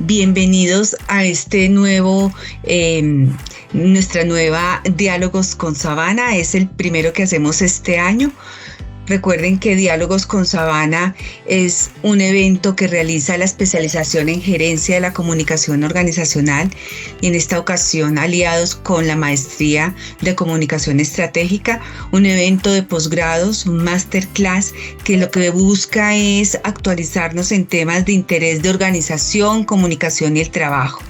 Bienvenidos a nuestra nueva Diálogos con Sabana. Es el primero que hacemos este año. Recuerden que Diálogos con Sabana es un evento que realiza la especialización en gerencia de la comunicación organizacional y en esta ocasión aliados con la maestría de comunicación estratégica, un evento de posgrados, un masterclass que lo que busca es actualizarnos en temas de interés de organización, comunicación y el trabajo.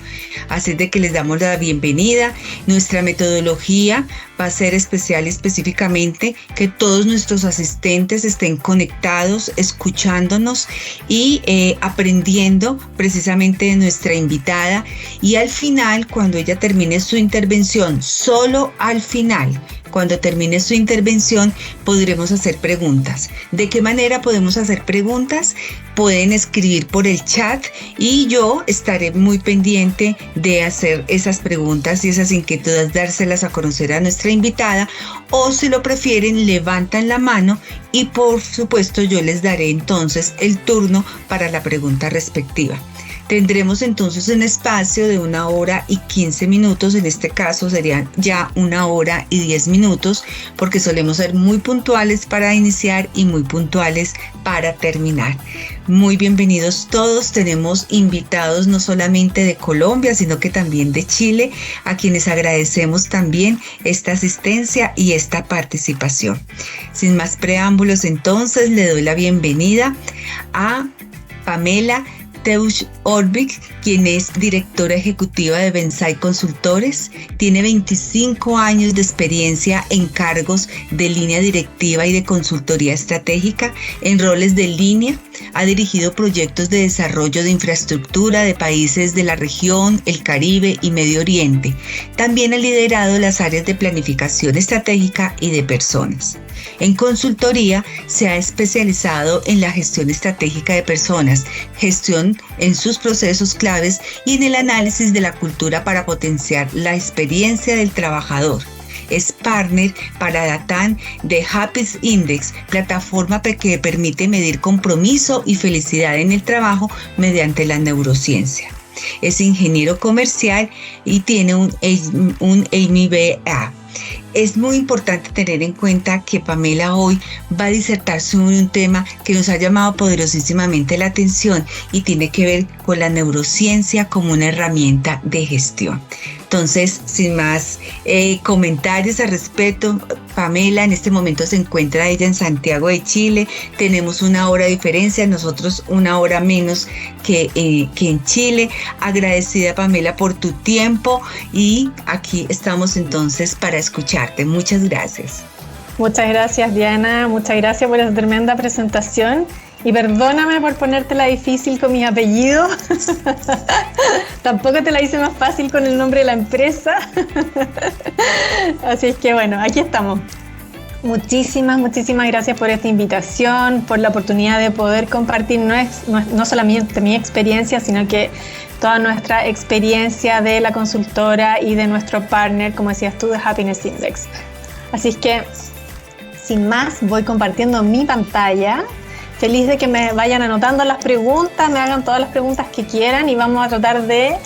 Así de que les damos la bienvenida. Nuestra metodología va a ser especial y específicamente que todos nuestros asistentes estén conectados, escuchándonos y aprendiendo precisamente de nuestra invitada. Y al final, cuando ella termine su intervención, solo al final, cuando termine su intervención, podremos hacer preguntas. ¿De qué manera podemos hacer preguntas? Pueden escribir por el chat y yo estaré muy pendiente de hacer esas preguntas y esas inquietudes, dárselas a conocer a nuestra invitada, o si lo prefieren, levantan la mano y por supuesto yo les daré entonces el turno para la pregunta respectiva. Tendremos entonces un espacio de 1 hora y 15 minutos, en este caso serían ya 1 hora y 10 minutos, porque solemos ser muy puntuales para iniciar y muy puntuales para terminar. Muy bienvenidos todos, tenemos invitados no solamente de Colombia, sino que también de Chile, a quienes agradecemos también esta asistencia y esta participación. Sin más preámbulos, entonces le doy la bienvenida a Pamela Teusch-Orvig, quien es directora ejecutiva de Bensai Consultores. Tiene 25 años de experiencia en cargos de línea directiva y de consultoría estratégica en roles de línea. Ha dirigido proyectos de desarrollo de infraestructura de países de la región, el Caribe y Medio Oriente. También ha liderado las áreas de planificación estratégica y de personas. En consultoría se ha especializado en la gestión estratégica de personas, gestión en sus procesos claves y en el análisis de la cultura para potenciar la experiencia del trabajador. Es partner para Datan de Happiness Index, plataforma que permite medir compromiso y felicidad en el trabajo mediante la neurociencia. Es ingeniero comercial y tiene un MBA. Es muy importante tener en cuenta que Pamela hoy va a disertar sobre un tema que nos ha llamado poderosísimamente la atención y tiene que ver con la neurociencia como una herramienta de gestión. Entonces, sin más comentarios al respecto, Pamela en este momento se encuentra ella en Santiago de Chile. Tenemos 1 hora de diferencia, nosotros 1 hora menos que en Chile. Agradecida, Pamela, por tu tiempo y aquí estamos entonces para escucharte. Muchas gracias. Muchas gracias, Diana. Muchas gracias por esa tremenda presentación. Y perdóname por ponértela difícil con mis apellidos. Tampoco te la hice más fácil con el nombre de la empresa. Así es que bueno, aquí estamos. Muchísimas gracias por esta invitación, por la oportunidad de poder compartir no solamente mi experiencia, sino que toda nuestra experiencia de la consultora y de nuestro partner, como decías tú, de Happiness Index. Así es que, sin más, voy compartiendo mi pantalla. Feliz de que me vayan anotando las preguntas, me hagan todas las preguntas que quieran y vamos a tratar de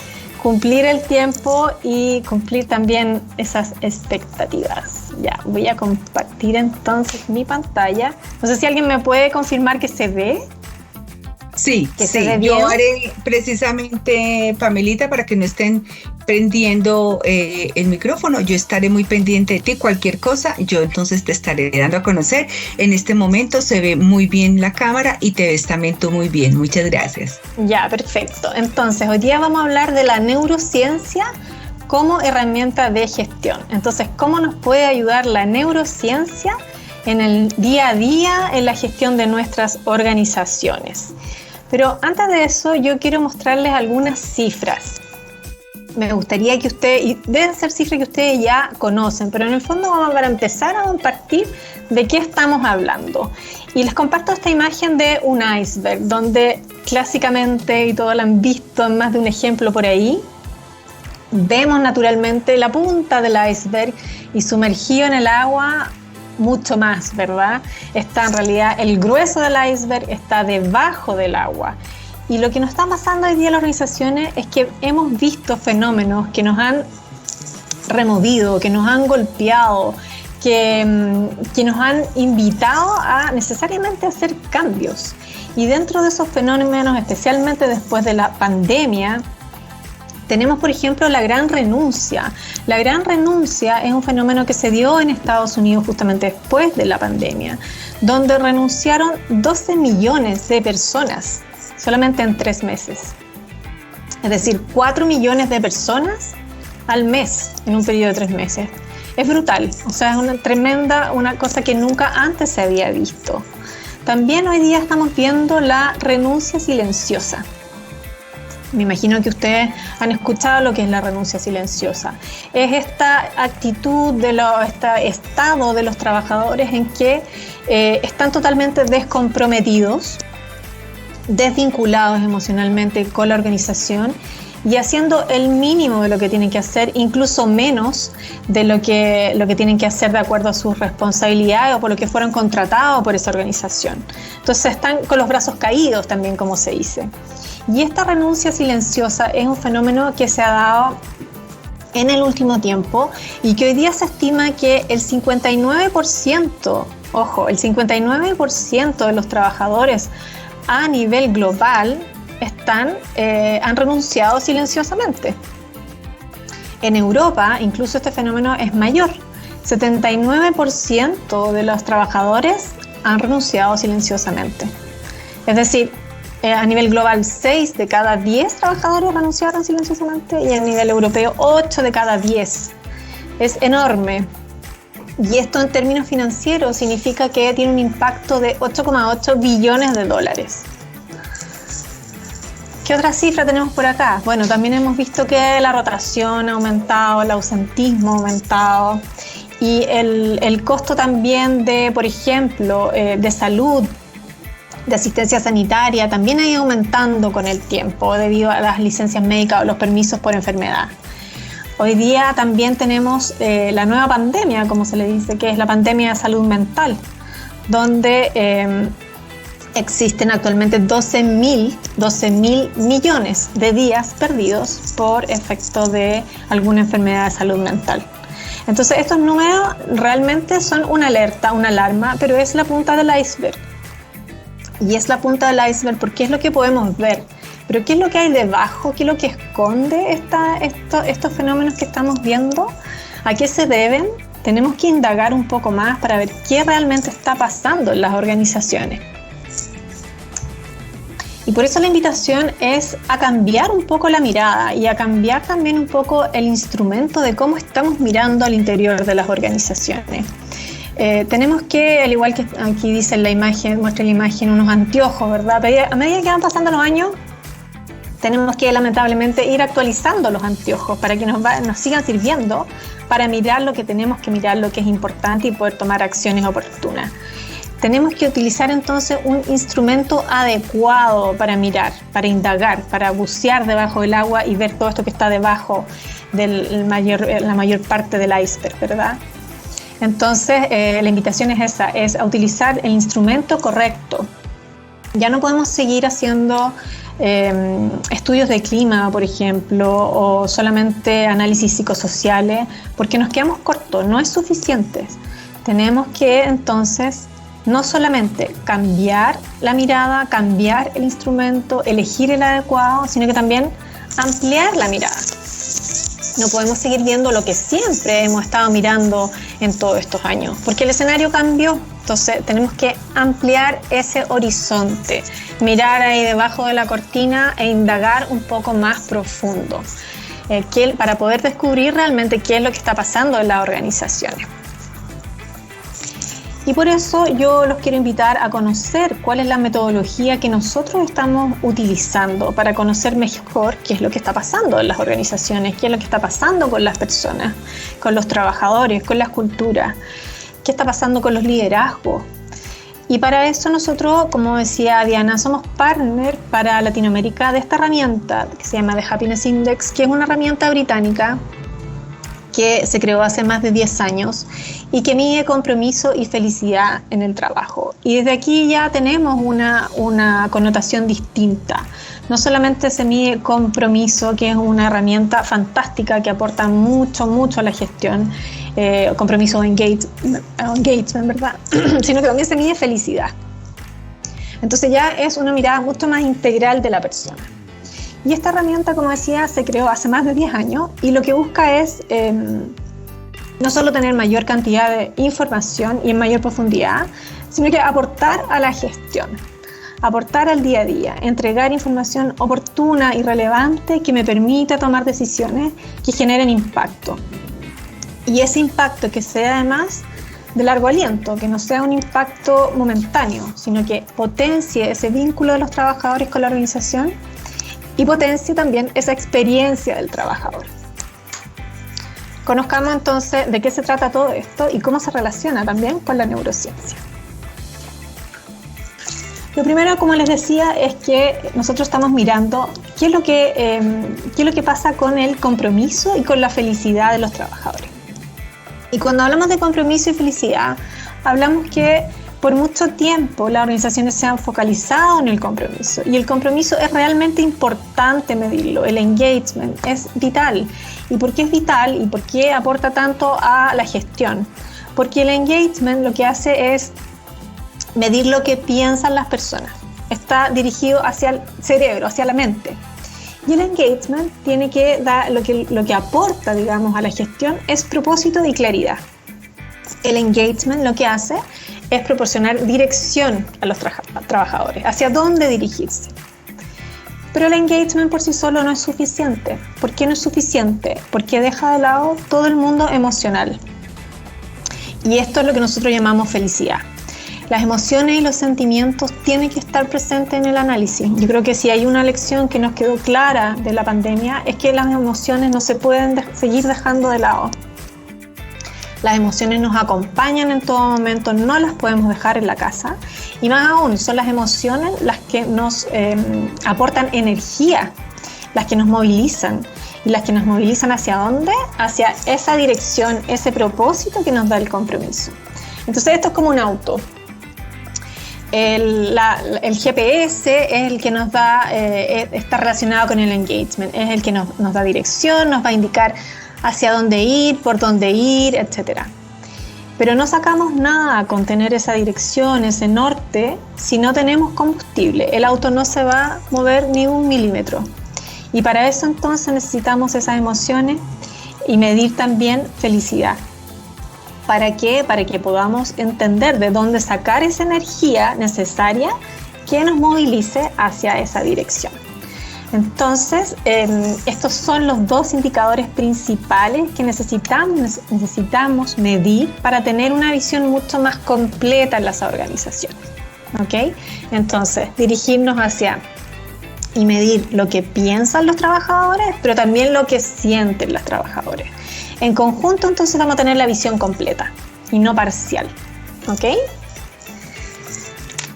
cumplir el tiempo y cumplir también esas expectativas. Ya, voy a compartir entonces mi pantalla. No sé si alguien me puede confirmar que se ve. Sí, yo haré precisamente, Pamelita, para que no estén prendiendo el micrófono, yo estaré muy pendiente de ti, cualquier cosa, yo entonces te estaré dando a conocer. En este momento se ve muy bien la cámara y te ves también tú muy bien, muchas gracias. Ya, perfecto. Entonces, hoy día vamos a hablar de la neurociencia como herramienta de gestión. Entonces, ¿cómo nos puede ayudar la neurociencia en el día a día en la gestión de nuestras organizaciones? Pero antes de eso, yo quiero mostrarles algunas cifras. Me gustaría que ustedes, y deben ser cifras que ustedes ya conocen, pero en el fondo vamos a empezar a compartir de qué estamos hablando. Y les comparto esta imagen de un iceberg, donde clásicamente, y todos lo han visto en más de un ejemplo por ahí, vemos naturalmente la punta del iceberg y sumergido en el agua mucho más, ¿verdad? Está en realidad el grueso del iceberg está debajo del agua. Y lo que nos está pasando hoy día en las organizaciones es que hemos visto fenómenos que nos han removido, que nos han golpeado, que nos han invitado a necesariamente hacer cambios. Y dentro de esos fenómenos, especialmente después de la pandemia, tenemos, por ejemplo, la gran renuncia. La gran renuncia es un fenómeno que se dio en Estados Unidos justamente después de la pandemia, donde renunciaron 12 millones de personas solamente en 3 meses. Es decir, 4 millones de personas al mes en un periodo de 3 meses. Es brutal, o sea, es una cosa que nunca antes se había visto. También hoy día estamos viendo la renuncia silenciosa. Me imagino que ustedes han escuchado lo que es la renuncia silenciosa. Es esta actitud, este estado de los trabajadores en que están totalmente descomprometidos, desvinculados emocionalmente con la organización y haciendo el mínimo de lo que tienen que hacer, incluso menos de lo que tienen que hacer de acuerdo a sus responsabilidades o por lo que fueron contratados por esa organización. Entonces están con los brazos caídos también, como se dice. Y esta renuncia silenciosa es un fenómeno que se ha dado en el último tiempo y que hoy día se estima que el 59%, ojo, el 59% de los trabajadores a nivel global han renunciado silenciosamente. En Europa, incluso este fenómeno es mayor. 79% de los trabajadores han renunciado silenciosamente. Es decir, a nivel global, 6 de cada 10 trabajadores renunciaron silenciosamente y a nivel europeo, 8 de cada 10. Es enorme. Y esto en términos financieros significa que tiene un impacto de 8,8 billones de dólares. ¿Qué otra cifra tenemos por acá? Bueno, también hemos visto que la rotación ha aumentado, el ausentismo ha aumentado y el costo también de, por ejemplo, de salud, de asistencia sanitaria, también ha ido aumentando con el tiempo debido a las licencias médicas o los permisos por enfermedad. Hoy día también tenemos la nueva pandemia, como se le dice, que es la pandemia de salud mental, donde existen actualmente 12.000 millones de días perdidos por efecto de alguna enfermedad de salud mental. Entonces estos números realmente son una alerta, una alarma, pero es la punta del iceberg. Y es la punta del iceberg porque es lo que podemos ver. Pero ¿qué es lo que hay debajo? ¿Qué es lo que esconde estos fenómenos que estamos viendo? ¿A qué se deben? Tenemos que indagar un poco más para ver qué realmente está pasando en las organizaciones. Y por eso la invitación es a cambiar un poco la mirada y a cambiar también un poco el instrumento de cómo estamos mirando al interior de las organizaciones. Tenemos que, al igual que aquí dice la imagen, muestra la imagen, unos anteojos, ¿verdad? A medida que van pasando los años, tenemos que lamentablemente ir actualizando los anteojos para que nos sigan sirviendo para mirar lo que tenemos que mirar, lo que es importante y poder tomar acciones oportunas. Tenemos que utilizar entonces un instrumento adecuado para mirar, para indagar, para bucear debajo del agua y ver todo esto que está debajo de la mayor parte del iceberg, ¿verdad? Entonces, la invitación es esa, es a utilizar el instrumento correcto. Ya no podemos seguir haciendo estudios de clima, por ejemplo, o solamente análisis psicosociales, porque nos quedamos cortos, no es suficiente. Tenemos que entonces no solamente cambiar la mirada, cambiar el instrumento, elegir el adecuado, sino que también ampliar la mirada. No podemos seguir viendo lo que siempre hemos estado mirando en todos estos años, porque el escenario cambió. Entonces tenemos que ampliar ese horizonte, mirar ahí debajo de la cortina e indagar un poco más profundo, para poder descubrir realmente qué es lo que está pasando en las organizaciones. Y por eso yo los quiero invitar a conocer cuál es la metodología que nosotros estamos utilizando para conocer mejor qué es lo que está pasando en las organizaciones, qué es lo que está pasando con las personas, con los trabajadores, con las culturas, qué está pasando con los liderazgos. Y para eso nosotros, como decía Diana, somos partner para Latinoamérica de esta herramienta que se llama The Happiness Index, que es una herramienta británica que se creó hace más de 10 años y que mide compromiso y felicidad en el trabajo. Y desde aquí ya tenemos una connotación distinta. No solamente se mide compromiso, que es una herramienta fantástica que aporta mucho a la gestión, compromiso o engagement, ¿verdad? Sino que también se mide felicidad. Entonces ya es una mirada mucho más integral de la persona. Y esta herramienta, como decía, se creó hace más de 10 años y lo que busca es no solo tener mayor cantidad de información y en mayor profundidad, sino que aportar a la gestión, aportar al día a día, entregar información oportuna y relevante que me permita tomar decisiones que generen impacto. Y ese impacto que sea además de largo aliento, que no sea un impacto momentáneo, sino que potencie ese vínculo de los trabajadores con la organización y potencie también esa experiencia del trabajador. Conozcamos entonces de qué se trata todo esto y cómo se relaciona también con la neurociencia. Lo primero, como les decía, es que nosotros estamos mirando qué es lo que pasa con el compromiso y con la felicidad de los trabajadores. Y cuando hablamos de compromiso y felicidad, hablamos que por mucho tiempo las organizaciones se han focalizado en el compromiso y el compromiso es realmente importante medirlo, el engagement es vital. ¿Y por qué es vital y por qué aporta tanto a la gestión? Porque el engagement lo que hace es medir lo que piensan las personas, está dirigido hacia el cerebro, hacia la mente. Y el engagement tiene que dar lo que aporta, digamos, a la gestión es propósito y claridad. El engagement lo que hace es proporcionar dirección a los trabajadores, hacia dónde dirigirse. Pero el engagement por sí solo no es suficiente. ¿Por qué no es suficiente? Porque deja de lado todo el mundo emocional. Y esto es lo que nosotros llamamos felicidad. Las emociones y los sentimientos tienen que estar presentes en el análisis. Yo creo que si hay una lección que nos quedó clara de la pandemia es que las emociones no se pueden seguir dejando de lado. Las emociones nos acompañan en todo momento, no las podemos dejar en la casa. Y más aún, son las emociones las que nos aportan energía, las que nos movilizan. ¿Y las que nos movilizan hacia dónde? Hacia esa dirección, ese propósito que nos da el compromiso. Entonces esto es como un auto. El GPS es el que nos da, está relacionado con el engagement, es el que nos da dirección, nos va a indicar hacia dónde ir, por dónde ir, etc. Pero no sacamos nada con tener esa dirección, ese norte, si no tenemos combustible. El auto no se va a mover ni un milímetro. Y para eso entonces necesitamos esas emociones y medir también felicidad. ¿Para qué? Para que podamos entender de dónde sacar esa energía necesaria que nos movilice hacia esa dirección. Entonces, estos son los dos indicadores principales que necesitamos medir para tener una visión mucho más completa en las organizaciones. ¿Ok? Entonces, dirigirnos hacia y medir lo que piensan los trabajadores, pero también lo que sienten los trabajadores. En conjunto, entonces, vamos a tener la visión completa y no parcial. ¿Ok?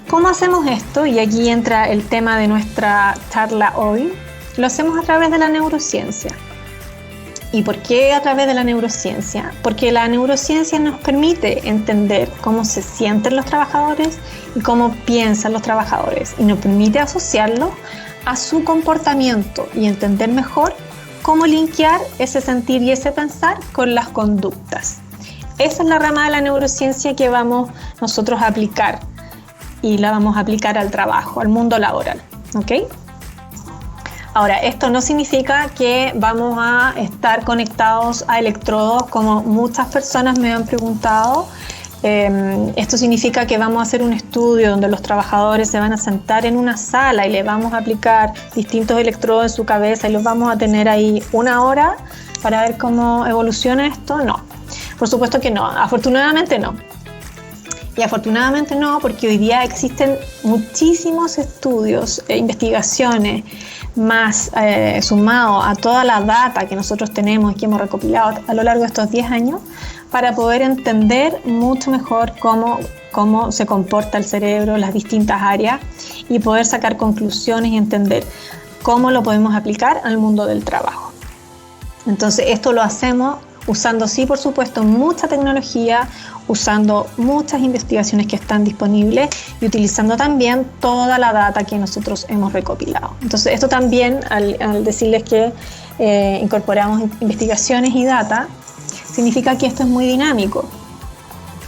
¿Cómo hacemos esto? Y aquí entra el tema de nuestra charla hoy. Lo hacemos a través de la neurociencia. ¿Y por qué a través de la neurociencia? Porque la neurociencia nos permite entender cómo se sienten los trabajadores y cómo piensan los trabajadores. Y nos permite asociarlo a su comportamiento y entender mejor cómo linkear ese sentir y ese pensar con las conductas. Esa es la rama de la neurociencia que vamos nosotros a aplicar y la vamos a aplicar al trabajo, al mundo laboral. ¿Ok? Ahora, esto no significa que vamos a estar conectados a electrodos como muchas personas me han preguntado. Esto significa que vamos a hacer un estudio donde los trabajadores se van a sentar en una sala y le vamos a aplicar distintos electrodos en su cabeza y los vamos a tener ahí 1 hora para ver cómo evoluciona esto. No, por supuesto que no, afortunadamente no. Y afortunadamente no, porque hoy día existen muchísimos estudios e investigaciones más sumado a toda la data que nosotros tenemos y que hemos recopilado a lo largo de estos 10 años para poder entender mucho mejor cómo se comporta el cerebro, las distintas áreas y poder sacar conclusiones y entender cómo lo podemos aplicar al mundo del trabajo. Entonces esto lo hacemos usando sí, por supuesto, mucha tecnología, usando muchas investigaciones que están disponibles y utilizando también toda la data que nosotros hemos recopilado. Entonces, esto también, al decirles que incorporamos investigaciones y data, significa que esto es muy dinámico.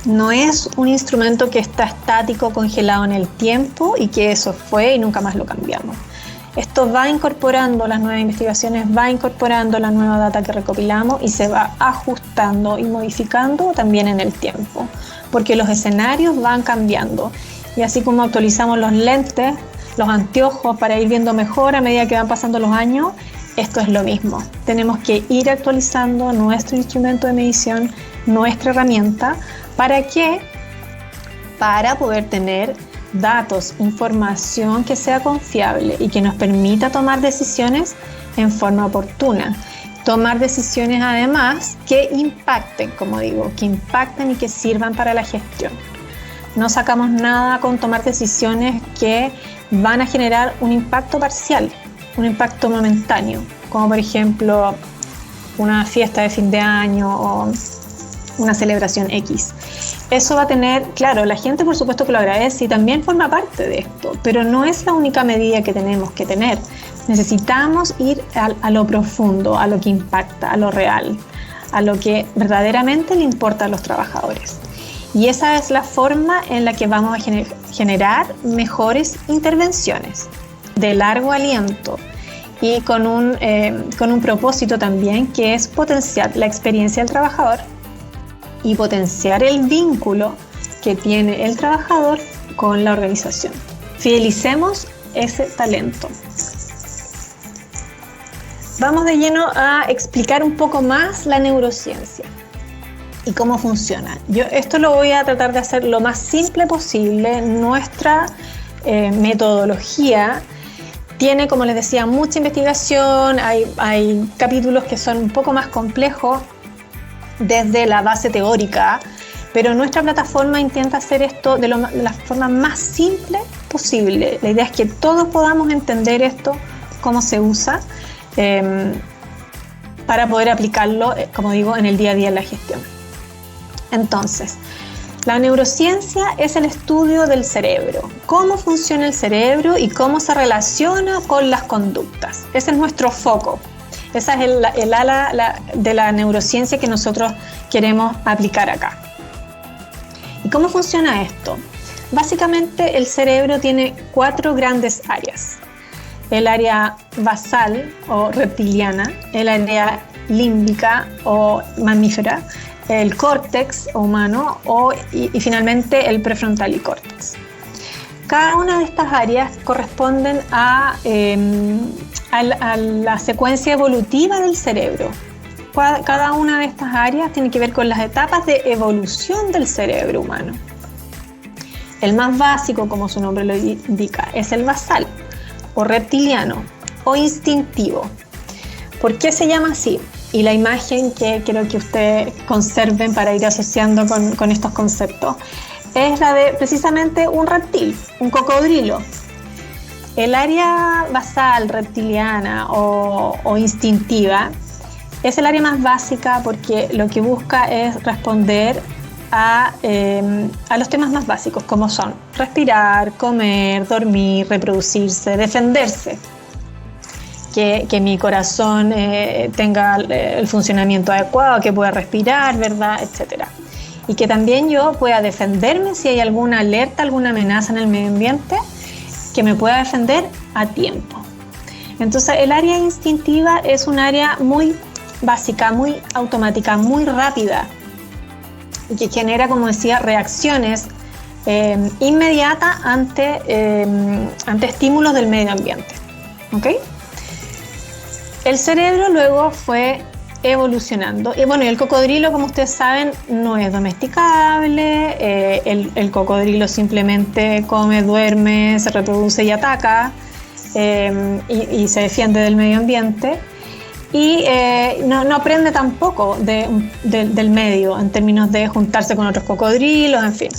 No es un instrumento que está estático, congelado en el tiempo y que eso fue y nunca más lo cambiamos. Esto va incorporando las nuevas investigaciones, va incorporando la nueva data que recopilamos y se va ajustando y modificando también en el tiempo, porque los escenarios van cambiando. Y así como actualizamos los lentes, los anteojos para ir viendo mejor a medida que van pasando los años, esto es lo mismo. Tenemos que ir actualizando nuestro instrumento de medición, nuestra herramienta. ¿Para qué? Para poder tener datos, información que sea confiable y que nos permita tomar decisiones en forma oportuna. Tomar decisiones además que impacten, como digo, que impacten y que sirvan para la gestión. No sacamos nada con tomar decisiones que van a generar un impacto parcial, un impacto momentáneo, como por ejemplo una fiesta de fin de año o una celebración X. Eso va a tener, claro, la gente por supuesto que lo agradece y también forma parte de esto, pero no es la única medida que tenemos que tener. Necesitamos ir a lo profundo, a lo que impacta, a lo real, a lo que verdaderamente le importa a los trabajadores. Y esa es la forma en la que vamos a generar mejores intervenciones de largo aliento y con un propósito también, que es potenciar la experiencia del trabajador y potenciar el vínculo que tiene el trabajador con la organización. Fidelicemos ese talento. Vamos de lleno a explicar un poco más la neurociencia y cómo funciona. Yo esto lo voy a tratar de hacer lo más simple posible. Nuestra metodología tiene, como les decía, mucha investigación, hay capítulos que son un poco más complejos desde la base teórica, pero nuestra plataforma intenta hacer esto de la forma más simple posible. La idea es que todos podamos entender esto, cómo se usa, para poder aplicarlo, como digo, en el día a día en la gestión. Entonces, la neurociencia es el estudio del cerebro, cómo funciona el cerebro y cómo se relaciona con las conductas. Ese es nuestro foco. Esa es el ala de la neurociencia que nosotros queremos aplicar acá. ¿Y cómo funciona esto? Básicamente el cerebro tiene 4 grandes áreas. El área basal o reptiliana, el área límbica o mamífera, el córtex humano y finalmente el prefrontal y córtex. Cada una de estas áreas corresponden a la secuencia evolutiva del cerebro. Cada una de estas áreas tiene que ver con las etapas de evolución del cerebro humano. El más básico, como su nombre lo indica, es el basal, o reptiliano, o instintivo. ¿Por qué se llama así? Y la imagen que quiero que ustedes conserven para ir asociando con estos conceptos es la de precisamente un reptil, un cocodrilo. El área basal, reptiliana o instintiva es el área más básica porque lo que busca es responder a los temas más básicos, como son respirar, comer, dormir, reproducirse, defenderse. Que mi corazón tenga el funcionamiento adecuado, que pueda respirar, ¿verdad?, etcétera. Y que también yo pueda defenderme si hay alguna alerta, alguna amenaza en el medio ambiente, que me pueda defender a tiempo. Entonces, el área instintiva es un área muy básica, muy automática, muy rápida, y que genera, como decía, reacciones inmediatas ante estímulos del medio ambiente. ¿Ok? El cerebro luego fue evolucionando. Y bueno, el cocodrilo, como ustedes saben, no es domesticable. El cocodrilo simplemente come, duerme, se reproduce y ataca, y se defiende del medio ambiente. Y no aprende tampoco del medio en términos de juntarse con otros cocodrilos, en fin.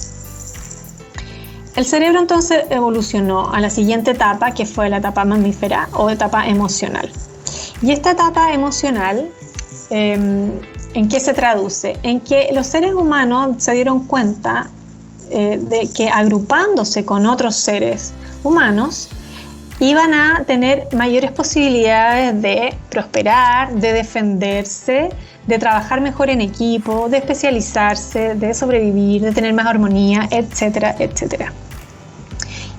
El cerebro entonces evolucionó a la siguiente etapa, que fue la etapa mamífera o etapa emocional. Y esta etapa emocional ¿En qué se traduce? En que los seres humanos se dieron cuenta de que agrupándose con otros seres humanos iban a tener mayores posibilidades de prosperar, de defenderse, de trabajar mejor en equipo, de especializarse, de sobrevivir, de tener más armonía, etcétera, etcétera.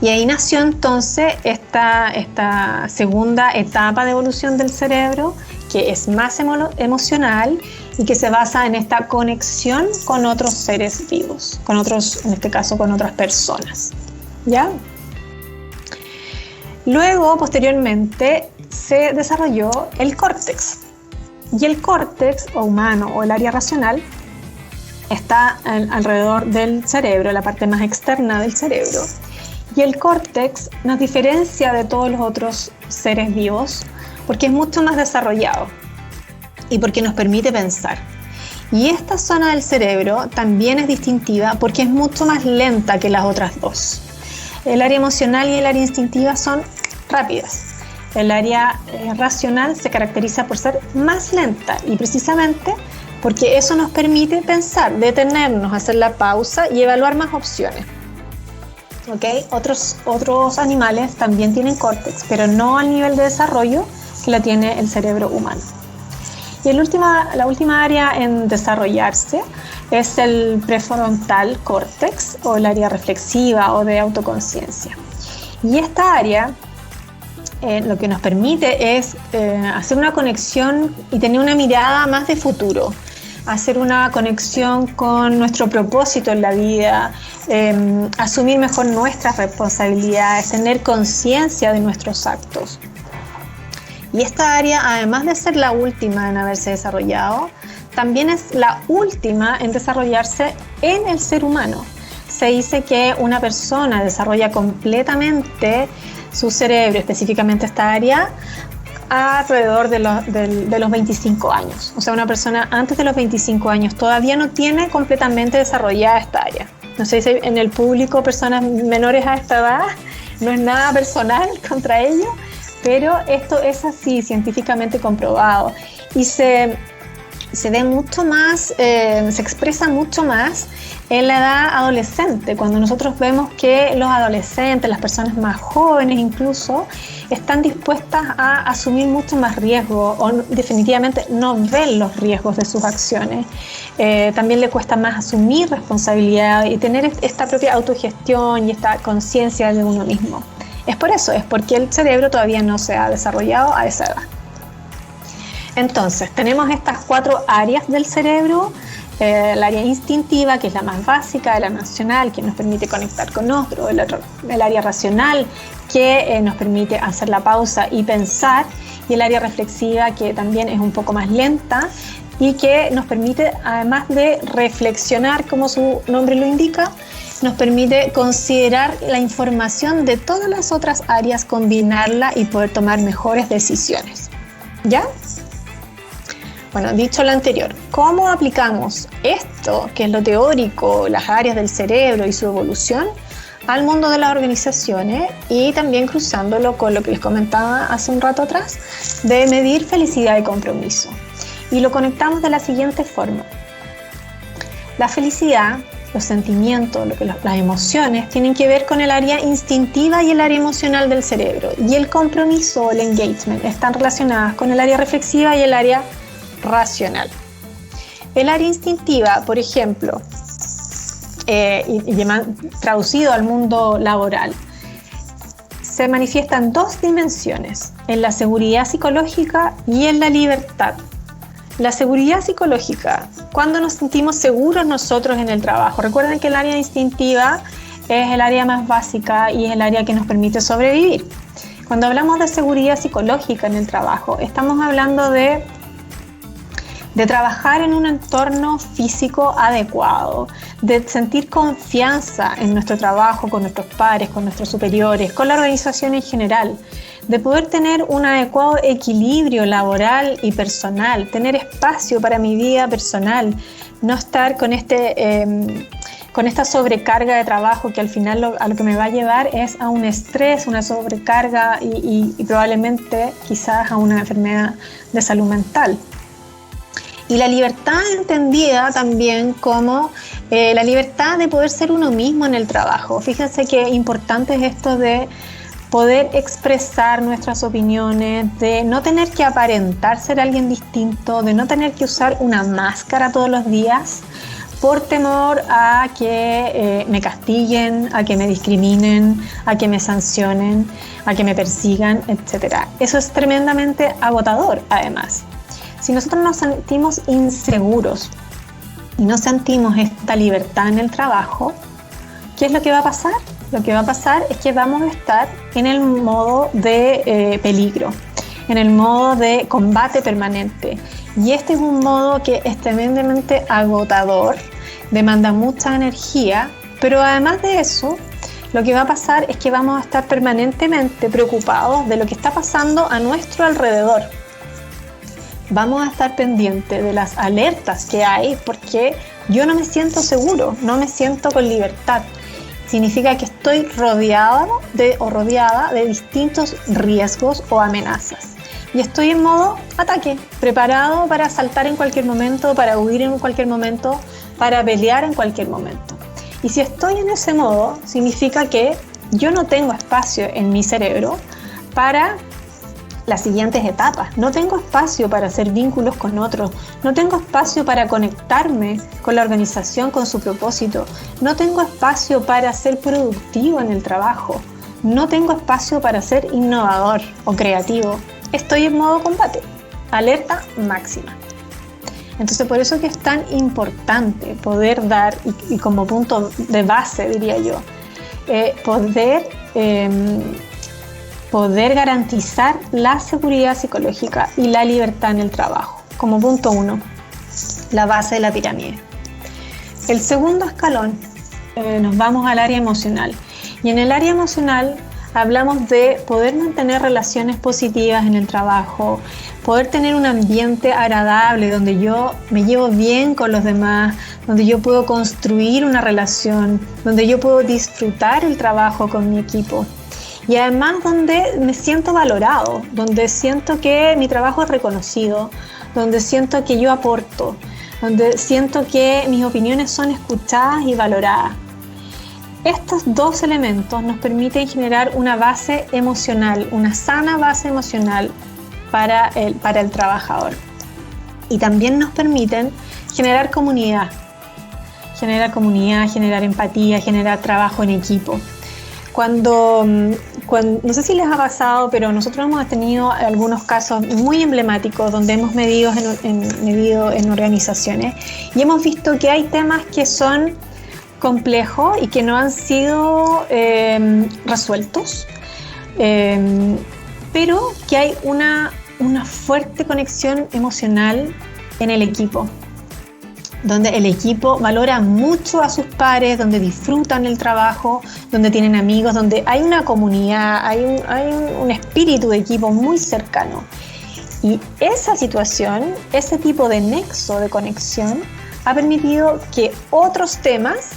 Y ahí nació entonces esta segunda etapa de evolución del cerebro, que es más emocional y que se basa en esta conexión con otros seres vivos, con otros, en este caso con otras personas, ¿ya? Luego, posteriormente, se desarrolló el córtex. Y el córtex, o humano, o el área racional, está alrededor del cerebro, la parte más externa del cerebro. Y el córtex nos diferencia de todos los otros seres vivos porque es mucho más desarrollado y porque nos permite pensar. Y esta zona del cerebro también es distintiva porque es mucho más lenta que las otras dos. El área emocional y el área instintiva son rápidas. El área racional se caracteriza por ser más lenta y precisamente porque eso nos permite pensar, detenernos, hacer la pausa y evaluar más opciones. ¿Okay? Otros animales también tienen córtex, pero no al nivel de desarrollo que la tiene el cerebro humano. Y la última área en desarrollarse es el prefrontal córtex o el área reflexiva o de autoconciencia. Y esta área lo que nos permite es hacer una conexión y tener una mirada más de futuro, hacer una conexión con nuestro propósito en la vida, asumir mejor nuestras responsabilidades, tener conciencia de nuestros actos. Y esta área, además de ser la última en haberse desarrollado, también es la última en desarrollarse en el ser humano. Se dice que una persona desarrolla completamente su cerebro, específicamente esta área, alrededor de los 25 años. O sea, una persona antes de los 25 años todavía no tiene completamente desarrollada esta área. No sé si en el público personas menores a esta edad, no es nada personal contra ellos, pero esto es así, científicamente comprobado. Y se ve mucho más, se expresa mucho más en la edad adolescente, cuando nosotros vemos que los adolescentes, las personas más jóvenes incluso, están dispuestas a asumir mucho más riesgo o definitivamente no ven los riesgos de sus acciones. También le cuesta más asumir responsabilidad y tener esta propia autogestión y esta conciencia de uno mismo. Es por eso, es porque el cerebro todavía no se ha desarrollado a esa edad. Entonces, tenemos estas 4 áreas del cerebro. El área instintiva, que es la más básica, el área emocional, que nos permite conectar con otro, el área racional, que nos permite hacer la pausa y pensar, y el área reflexiva, que también es un poco más lenta y que nos permite, además de reflexionar, como su nombre lo indica, nos permite considerar la información de todas las otras áreas, combinarla y poder tomar mejores decisiones. ¿Ya? Bueno, dicho lo anterior, ¿cómo aplicamos esto, que es lo teórico, las áreas del cerebro y su evolución, al mundo de las organizaciones y también cruzándolo con lo que les comentaba hace un rato atrás, de medir felicidad y compromiso? Y lo conectamos de la siguiente forma. La felicidad, los sentimientos, las emociones, tienen que ver con el área instintiva y el área emocional del cerebro. Y el compromiso, el engagement, están relacionadas con el área reflexiva y el área racional. El área instintiva, por ejemplo, traducido al mundo laboral, se manifiesta en 2 dimensiones, en la seguridad psicológica y en la libertad. La seguridad psicológica, cuando nos sentimos seguros nosotros en el trabajo. Recuerden que el área instintiva es el área más básica y es el área que nos permite sobrevivir. Cuando hablamos de seguridad psicológica en el trabajo, estamos hablando de trabajar en un entorno físico adecuado, de sentir confianza en nuestro trabajo, con nuestros pares, con nuestros superiores, con la organización en general, de poder tener un adecuado equilibrio laboral y personal, tener espacio para mi vida personal, no estar con esta sobrecarga de trabajo que al final a lo que me va a llevar es a un estrés, una sobrecarga y probablemente quizás a una enfermedad de salud mental. Y la libertad entendida también como la libertad de poder ser uno mismo en el trabajo. Fíjense qué importante es esto de poder expresar nuestras opiniones, de no tener que aparentar ser alguien distinto, de no tener que usar una máscara todos los días por temor a que me castiguen, a que me discriminen, a que me sancionen, a que me persigan, etc. Eso es tremendamente agotador, además. Si nosotros nos sentimos inseguros y no sentimos esta libertad en el trabajo, ¿qué es lo que va a pasar? Lo que va a pasar es que vamos a estar en el modo de peligro, en el modo de combate permanente. Y este es un modo que es tremendamente agotador, demanda mucha energía, pero además de eso, lo que va a pasar es que vamos a estar permanentemente preocupados de lo que está pasando a nuestro alrededor. Vamos a estar pendientes de las alertas que hay porque yo no me siento seguro, no me siento con libertad. Significa que estoy rodeada de distintos riesgos o amenazas. Y estoy en modo ataque, preparado para saltar en cualquier momento, para huir en cualquier momento, para pelear en cualquier momento. Y si estoy en ese modo, significa que yo no tengo espacio en mi cerebro para las siguientes etapas. No tengo espacio para hacer vínculos con otros, no tengo espacio para conectarme con la organización, con su propósito, no tengo espacio para ser productivo en el trabajo, no tengo espacio para ser innovador o creativo. Estoy en modo combate, alerta máxima. Entonces por eso que es tan importante poder dar, y como punto de base diría yo, poder garantizar la seguridad psicológica y la libertad en el trabajo. Como punto 1, la base de la pirámide. El segundo escalón, nos vamos al área emocional. Y en el área emocional hablamos de poder mantener relaciones positivas en el trabajo, poder tener un ambiente agradable donde yo me llevo bien con los demás, donde yo puedo construir una relación, donde yo puedo disfrutar el trabajo con mi equipo. Y además donde me siento valorado, donde siento que mi trabajo es reconocido, donde siento que yo aporto, donde siento que mis opiniones son escuchadas y valoradas. Estos dos elementos nos permiten generar una base emocional, una sana base emocional para el trabajador. Y también nos permiten generar comunidad, generar empatía, generar trabajo en equipo. Cuando, no sé si les ha pasado, pero nosotros hemos tenido algunos casos muy emblemáticos donde hemos medido en organizaciones y hemos visto que hay temas que son complejos y que no han sido resueltos, pero que hay una fuerte conexión emocional en el equipo, donde el equipo valora mucho a sus pares, donde disfrutan el trabajo, donde tienen amigos, donde hay una comunidad, hay un espíritu de equipo muy cercano. Y esa situación, ese tipo de nexo de conexión, ha permitido que otros temas,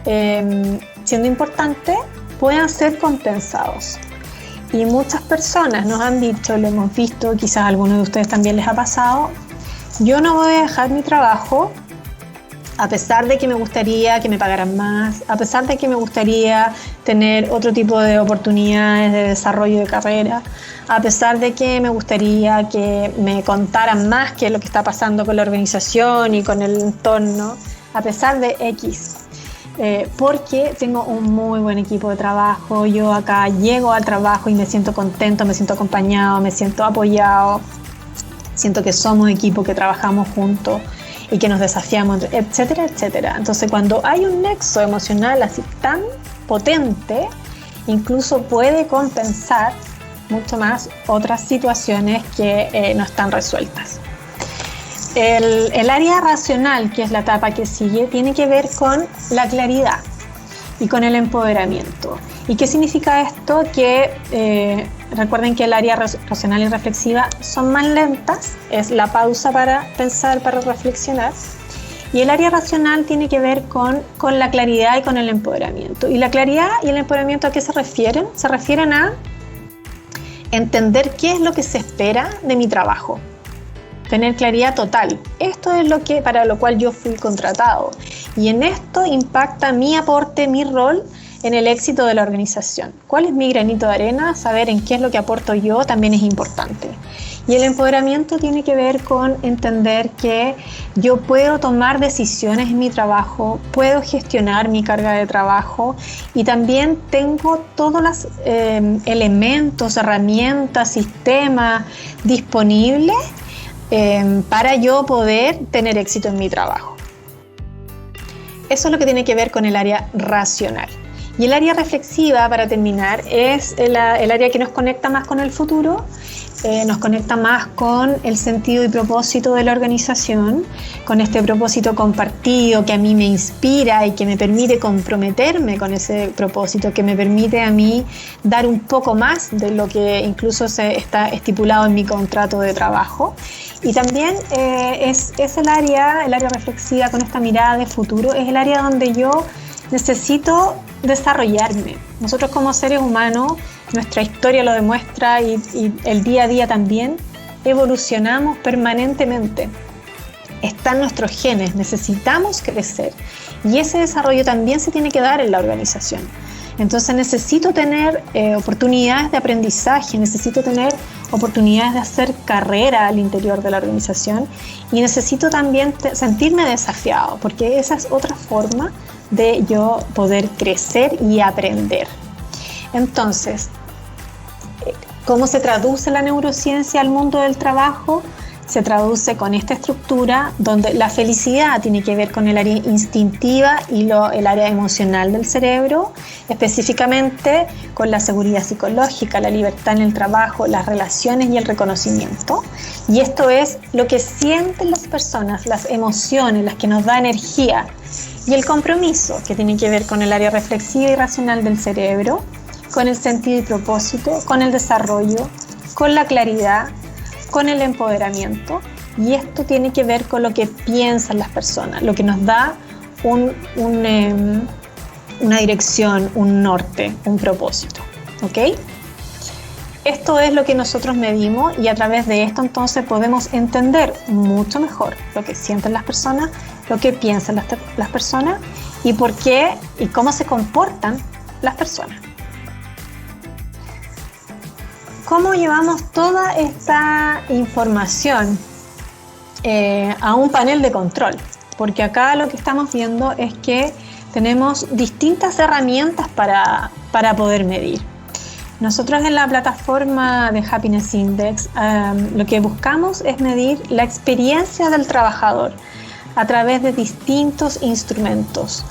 siendo importantes, puedan ser compensados. Y muchas personas nos han dicho, lo hemos visto, quizás a algunos de ustedes también les ha pasado, yo no voy a dejar mi trabajo a pesar de que me gustaría que me pagaran más, a pesar de que me gustaría tener otro tipo de oportunidades de desarrollo de carrera, a pesar de que me gustaría que me contaran más qué es lo que está pasando con la organización y con el entorno, a pesar de X. Porque tengo un muy buen equipo de trabajo, yo acá llego al trabajo y me siento contento, me siento acompañado, me siento apoyado, siento que somos equipo, que trabajamos juntos y que nos desafiamos, etcétera, etcétera. Entonces, cuando hay un nexo emocional así tan potente, incluso puede compensar mucho más otras situaciones que no están resueltas. El área racional, que es la etapa que sigue, tiene que ver con la claridad y con el empoderamiento. ¿Y qué significa esto? Que recuerden que el área racional y reflexiva son más lentas, es la pausa para pensar, para reflexionar. Y el área racional tiene que ver con la claridad y con el empoderamiento. ¿Y la claridad y el empoderamiento a qué se refieren? Se refieren a entender qué es lo que se espera de mi trabajo. tener claridad total. Esto es lo que, para lo cual yo fui contratado. Y en esto impacta mi aporte, mi rol en el éxito de la organización. ¿Cuál es mi granito de arena? Saber en qué es lo que aporto yo también es importante. Y el empoderamiento tiene que ver con entender que yo puedo tomar decisiones en mi trabajo, puedo gestionar mi carga de trabajo y también tengo todos los elementos, herramientas, sistemas disponibles para yo poder tener éxito en mi trabajo. Eso es lo que tiene que ver con el área racional. Y el área reflexiva, para terminar, es el área que nos conecta más con el futuro, nos conecta más con el sentido y propósito de la organización, con este propósito compartido que a mí me inspira y que me permite comprometerme con ese propósito, que me permite a mí dar un poco más de lo que incluso está estipulado en mi contrato de trabajo. Y también es el área reflexiva con esta mirada de futuro, es el área donde yo necesito desarrollarme. Nosotros como seres humanos, nuestra historia lo demuestra y el día a día también, evolucionamos permanentemente. Están nuestros genes, necesitamos crecer y ese desarrollo también se tiene que dar en la organización. Entonces necesito tener oportunidades de aprendizaje, necesito tener oportunidades de hacer carrera al interior de la organización y necesito también sentirme desafiado, porque esa es otra forma de yo poder crecer y aprender. Entonces, ¿cómo se traduce la neurociencia al mundo del trabajo? Se traduce con esta estructura donde la felicidad tiene que ver con el área instintiva y el área emocional del cerebro, específicamente con la seguridad psicológica, la libertad en el trabajo, las relaciones y el reconocimiento. Y esto es lo que sienten las personas, las emociones, las que nos da energía. Y el compromiso, que tiene que ver con el área reflexiva y racional del cerebro, con el sentido y propósito, con el desarrollo, con la claridad, con el empoderamiento. Y esto tiene que ver con lo que piensan las personas, lo que nos da una dirección, un norte, un propósito. ¿Ok? Esto es lo que nosotros medimos y a través de esto entonces podemos entender mucho mejor lo que sienten las personas, lo que piensan las personas y por qué y cómo se comportan las personas. ¿Cómo llevamos toda esta información a un panel de control? Porque acá lo que estamos viendo es que tenemos distintas herramientas para poder medir. Nosotros en la plataforma de Happiness Index lo que buscamos es medir la experiencia del trabajador a través de distintos instrumentos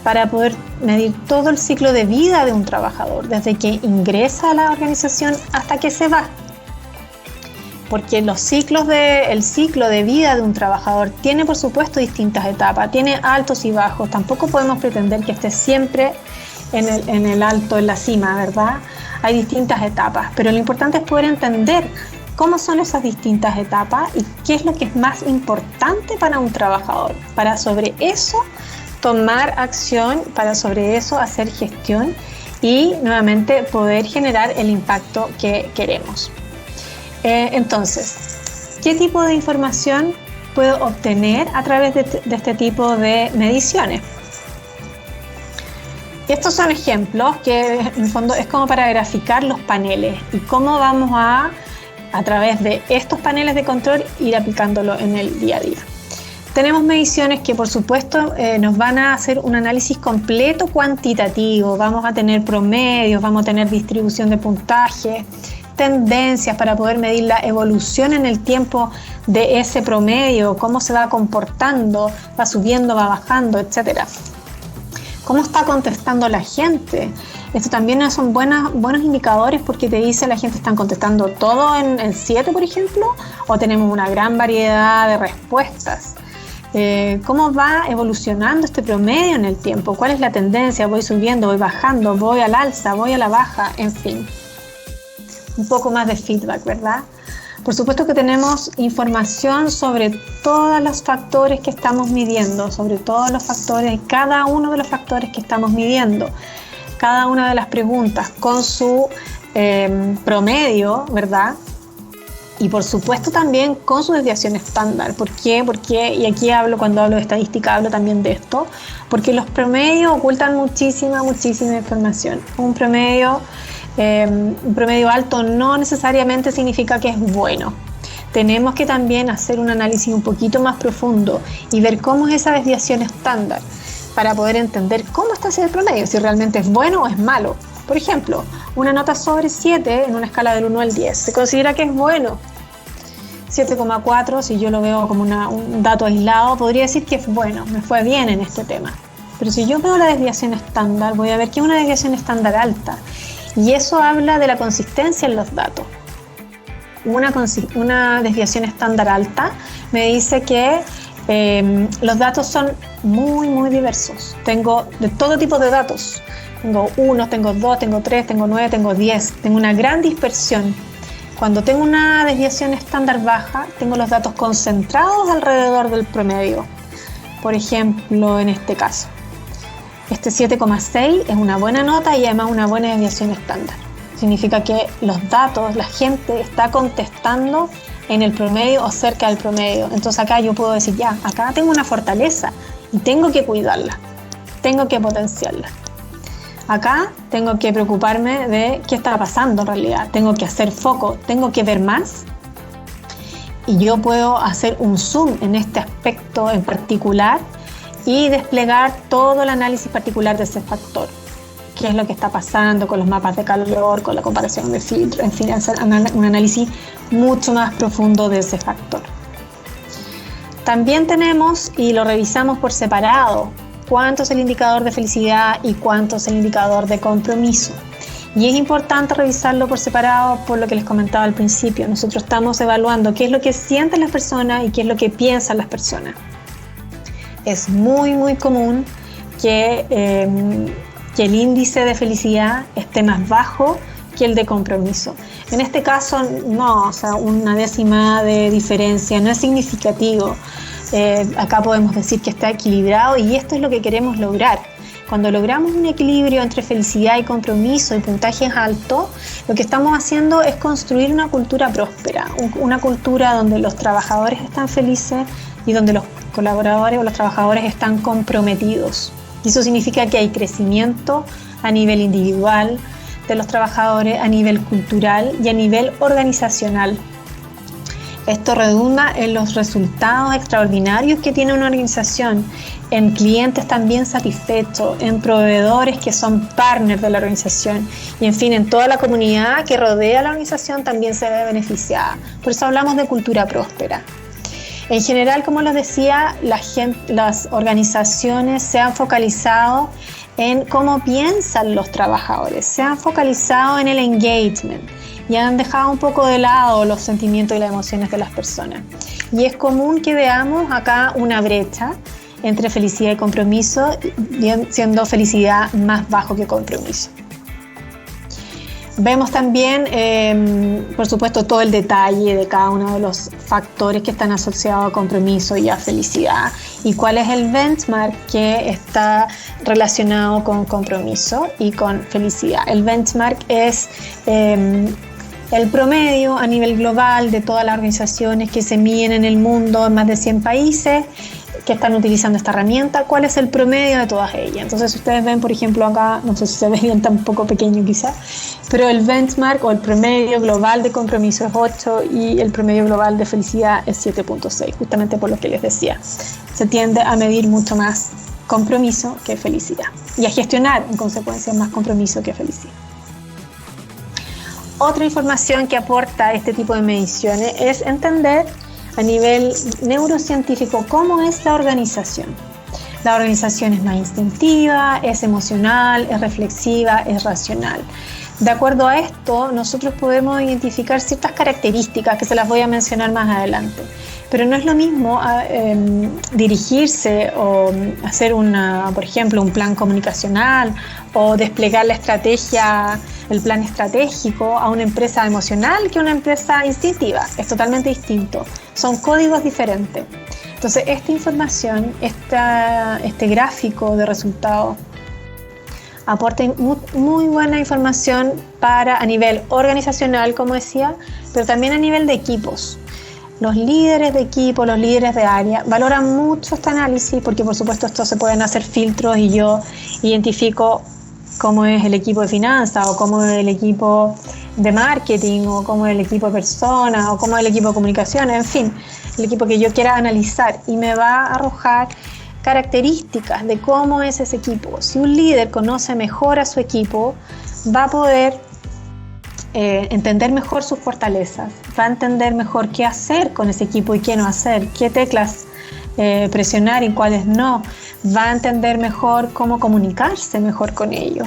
para poder medir todo el ciclo de vida de un trabajador, desde que ingresa a la organización hasta que se va. Porque el ciclo de vida de un trabajador tiene, por supuesto, distintas etapas, tiene altos y bajos. Tampoco podemos pretender que esté siempre en el alto, en la cima, ¿verdad? Hay distintas etapas, pero lo importante es poder entender cómo son esas distintas etapas y qué es lo que es más importante para un trabajador, para sobre eso tomar acción, para sobre eso hacer gestión y nuevamente poder generar el impacto que queremos. Entonces, ¿qué tipo de información puedo obtener a través de este tipo de mediciones? Estos son ejemplos que en el fondo es como para graficar los paneles y cómo vamos a través de estos paneles de control ir aplicándolo en el día a día. Tenemos mediciones que por supuesto nos van a hacer un análisis completo cuantitativo, vamos a tener promedios, vamos a tener distribución de puntaje, tendencias para poder medir la evolución en el tiempo de ese promedio, cómo se va comportando, va subiendo, va bajando, etcétera. ¿Cómo está contestando la gente? Esto también son buenos indicadores porque te dice la gente está contestando todo en 7, por ejemplo, o tenemos una gran variedad de respuestas. ¿Cómo va evolucionando este promedio en el tiempo? ¿Cuál es la tendencia? ¿Voy subiendo, voy bajando, voy al alza, voy a la baja? En fin, un poco más de feedback, ¿verdad? Por supuesto que tenemos información sobre todos los factores que estamos midiendo, sobre todos los factores, cada uno de los factores que estamos midiendo, cada una de las preguntas con su promedio, ¿verdad? Y por supuesto también con su desviación estándar. ¿Por qué? Porque, y aquí cuando hablo de estadística, hablo también de esto, porque los promedios ocultan muchísima información. Un promedio alto no necesariamente significa que es bueno. Tenemos que también hacer un análisis un poquito más profundo y ver cómo es esa desviación estándar para poder entender cómo está ese promedio, si realmente es bueno o es malo. Por ejemplo, una nota sobre 7 en una escala del 1 al 10 se considera que es bueno. 7,4, si yo lo veo como un dato aislado, podría decir que es bueno, me fue bien en este tema. Pero si yo veo la desviación estándar, voy a ver que es una desviación estándar alta. Y eso habla de la consistencia en los datos. Una desviación estándar alta me dice que los datos son muy diversos. Tengo de todo tipo de datos. Tengo 1, tengo 2, tengo 3, tengo 9, tengo 10. Tengo una gran dispersión. Cuando tengo una desviación estándar baja, tengo los datos concentrados alrededor del promedio. Por ejemplo, en este caso, este 7,6 es una buena nota y además una buena desviación estándar. Significa que los datos, la gente está contestando en el promedio o cerca del promedio. Entonces acá yo puedo decir, ya, acá tengo una fortaleza y tengo que cuidarla, tengo que potenciarla. Acá tengo que preocuparme de qué está pasando en realidad, tengo que hacer foco, tengo que ver más y yo puedo hacer un zoom en este aspecto en particular y desplegar todo el análisis particular de ese factor. Qué es lo que está pasando con los mapas de calor, con la comparación de filtros, en fin, hacer un análisis mucho más profundo de ese factor. También tenemos, y lo revisamos por separado, cuánto es el indicador de felicidad y cuánto es el indicador de compromiso. Y es importante revisarlo por separado por lo que les comentaba al principio. Nosotros estamos evaluando qué es lo que sienten las personas y qué es lo que piensan las personas. Es muy común que el índice de felicidad esté más bajo que el de compromiso. En este caso, no, o sea, una décima de diferencia no es significativo. Acá podemos decir que está equilibrado y esto es lo que queremos lograr. Cuando logramos un equilibrio entre felicidad y compromiso y puntajes altos, lo que estamos haciendo es construir una cultura próspera, una cultura donde los trabajadores están felices y donde los colaboradores o los trabajadores están comprometidos. Y eso significa que hay crecimiento a nivel individual de los trabajadores, a nivel cultural y a nivel organizacional. Esto redunda en los resultados extraordinarios que tiene una organización, en clientes también satisfechos, en proveedores que son partners de la organización y en fin, en toda la comunidad que rodea a la organización también se ve beneficiada. Por eso hablamos de cultura próspera. En general, como les decía, las organizaciones se han focalizado en cómo piensan los trabajadores, se han focalizado en el engagement y han dejado un poco de lado los sentimientos y las emociones de las personas. Y es común que veamos acá una brecha entre felicidad y compromiso, siendo felicidad más bajo que compromiso. Vemos también, por supuesto, todo el detalle de cada uno de los factores que están asociados a compromiso y a felicidad y cuál es el benchmark que está relacionado con compromiso y con felicidad. El benchmark es el promedio a nivel global de todas las organizaciones que se miden en el mundo en más de 100 países que están utilizando esta herramienta, cuál es el promedio de todas ellas. Entonces, si ustedes ven, por ejemplo, acá, no sé si se ve bien, está un poco pequeño quizás, pero el benchmark o el promedio global de compromiso es 8 y el promedio global de felicidad es 7.6, justamente por lo que les decía. Se tiende a medir mucho más compromiso que felicidad y a gestionar, en consecuencia, más compromiso que felicidad. Otra información que aporta este tipo de mediciones es entender a nivel neurocientífico cómo es la organización. La organización es más instintiva, es emocional, es reflexiva, es racional. De acuerdo a esto, nosotros podemos identificar ciertas características que se las voy a mencionar más adelante. Pero no es lo mismo dirigirse o hacer por ejemplo, un plan comunicacional o desplegar la estrategia, el plan estratégico a una empresa emocional que a una empresa instintiva. Es totalmente distinto. Son códigos diferentes. Entonces, esta información, este gráfico de resultados, aporta muy buena información a nivel organizacional, como decía, pero también a nivel de equipos. Los líderes de equipo, los líderes de área valoran mucho este análisis porque por supuesto esto se pueden hacer filtros y yo identifico cómo es el equipo de finanzas o cómo es el equipo de marketing o cómo es el equipo de personas o cómo es el equipo de comunicación, en fin, el equipo que yo quiera analizar y me va a arrojar características de cómo es ese equipo. Si un líder conoce mejor a su equipo, va a poder entender mejor sus fortalezas, va a entender mejor qué hacer con ese equipo y qué no hacer, qué teclas presionar y cuáles no, va a entender mejor cómo comunicarse mejor con ellos,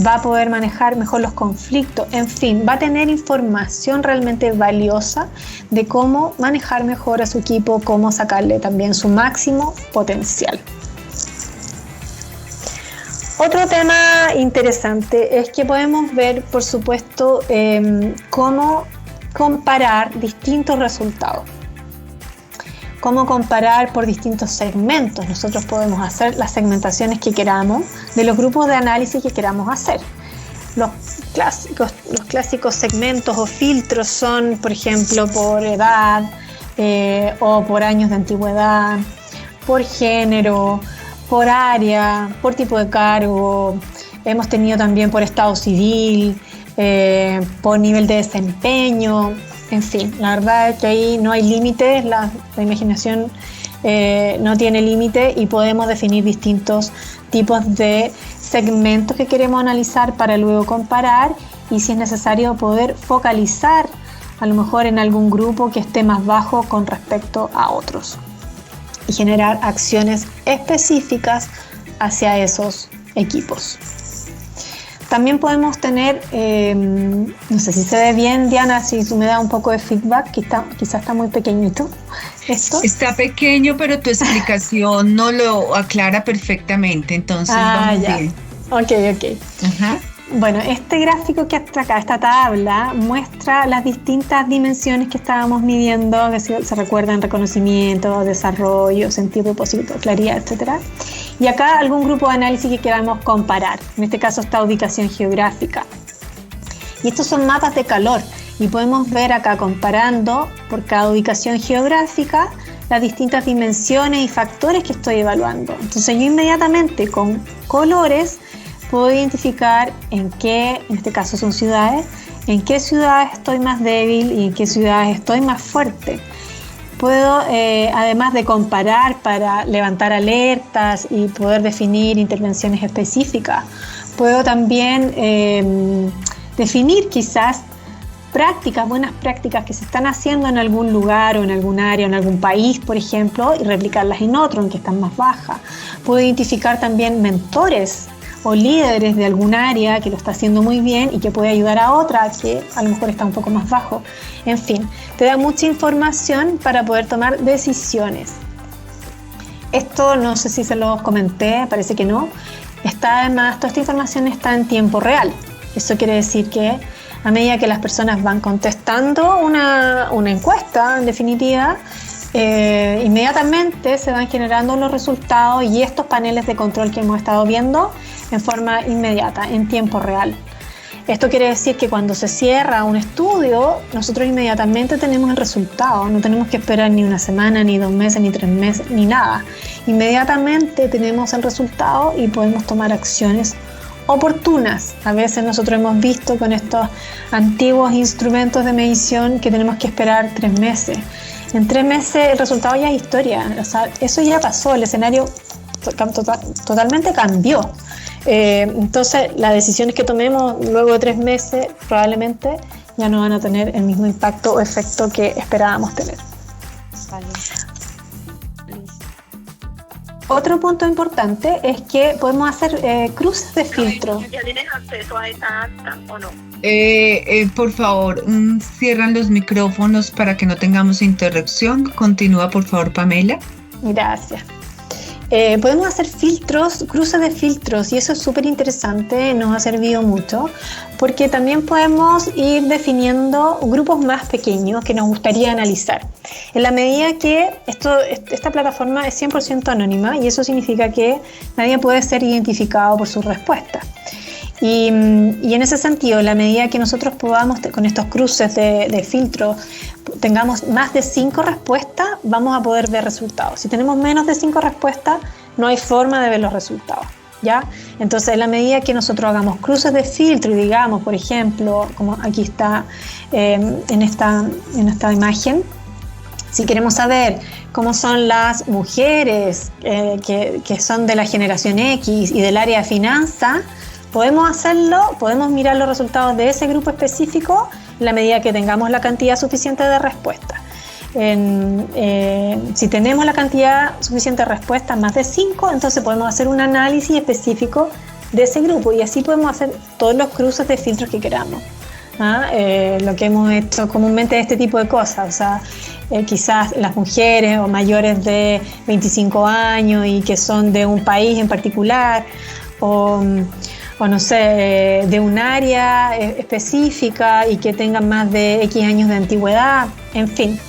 va a poder manejar mejor los conflictos, en fin, va a tener información realmente valiosa de cómo manejar mejor a su equipo, cómo sacarle también su máximo potencial. Otro tema interesante es que podemos ver, por supuesto, cómo comparar distintos resultados. Cómo comparar por distintos segmentos. Nosotros podemos hacer las segmentaciones que queramos de los grupos de análisis que queramos hacer. Los clásicos segmentos o filtros son, por ejemplo, por edad o por años de antigüedad, por género, por área, por tipo de cargo. Hemos tenido también por estado civil, por nivel de desempeño. En fin, la verdad es que ahí no hay límites, la imaginación no tiene límite y podemos definir distintos tipos de segmentos que queremos analizar para luego comparar y si es necesario poder focalizar a lo mejor en algún grupo que esté más bajo con respecto a otros y generar acciones específicas hacia esos equipos. También podemos tener, no sé si se ve bien, Diana, si tú me das un poco de feedback, quizás está muy pequeñito esto. Está pequeño, pero tu explicación no lo aclara perfectamente, entonces vamos ya. bien. Ok. Ajá. Bueno, este gráfico que está acá, esta tabla, muestra las distintas dimensiones que estábamos midiendo, que se recuerdan: reconocimiento, desarrollo, sentido, propósito, claridad, etc. Y acá algún grupo de análisis que queramos comparar. En este caso está ubicación geográfica. Y estos son mapas de calor. Y podemos ver acá, comparando por cada ubicación geográfica, las distintas dimensiones y factores que estoy evaluando. Entonces yo inmediatamente con colores puedo identificar en este caso son ciudades, en qué ciudades estoy más débil y en qué ciudades estoy más fuerte. Puedo, además de comparar para levantar alertas y poder definir intervenciones específicas, puedo también definir quizás buenas prácticas que se están haciendo en algún lugar o en algún área o en algún país, por ejemplo, y replicarlas en otro, en que están más bajas. Puedo identificar también mentores o líderes de algún área que lo está haciendo muy bien y que puede ayudar a otra que a lo mejor está un poco más bajo. En fin, te da mucha información para poder tomar decisiones. Esto no sé si se los comenté, parece que no. Además, toda esta información está en tiempo real. Eso quiere decir que a medida que las personas van contestando una encuesta, en definitiva, inmediatamente se van generando los resultados y estos paneles de control que hemos estado viendo en forma inmediata, en tiempo real. Esto quiere decir que cuando se cierra un estudio, nosotros inmediatamente tenemos el resultado, no tenemos que esperar ni una semana, ni 2 meses, ni 3 meses, ni nada. Inmediatamente tenemos el resultado y podemos tomar acciones oportunas. A veces nosotros hemos visto con estos antiguos instrumentos de medición que tenemos que esperar 3 meses. En 3 meses el resultado ya es historia, o sea, eso ya pasó, el escenario totalmente cambió. Entonces las decisiones que tomemos luego de 3 meses probablemente ya no van a tener el mismo impacto o efecto que esperábamos tener. Vale. Otro punto importante es que podemos hacer cruces de filtro. ¿Ya tienes acceso a esta acta o no? Por favor, cierran los micrófonos para que no tengamos interrupción. Continúa, por favor, Pamela. Gracias. Podemos hacer filtros, cruces de filtros, y eso es súper interesante, nos ha servido mucho porque también podemos ir definiendo grupos más pequeños que nos gustaría analizar. En la medida que esta plataforma es 100% anónima, y eso significa que nadie puede ser identificado por sus respuestas. Y en ese sentido, en la medida que nosotros podamos, con estos cruces de filtro, tengamos más de 5 respuestas, vamos a poder ver resultados. Si tenemos menos de 5 respuestas, no hay forma de ver los resultados, ¿ya? Entonces, en la medida que nosotros hagamos cruces de filtro y digamos, por ejemplo, como aquí está en esta imagen, si queremos saber cómo son las mujeres que son de la generación X y del área de finanzas, podemos hacerlo, podemos mirar los resultados de ese grupo específico en la medida que tengamos la cantidad suficiente de respuestas. Si tenemos la cantidad suficiente de respuestas, más de 5, entonces podemos hacer un análisis específico de ese grupo y así podemos hacer todos los cruces de filtros que queramos. Lo que hemos hecho comúnmente es este tipo de cosas, o sea, quizás las mujeres o mayores de 25 años y que son de un país en particular, o no sé, de un área específica y que tengan más de X años de antigüedad, en fin.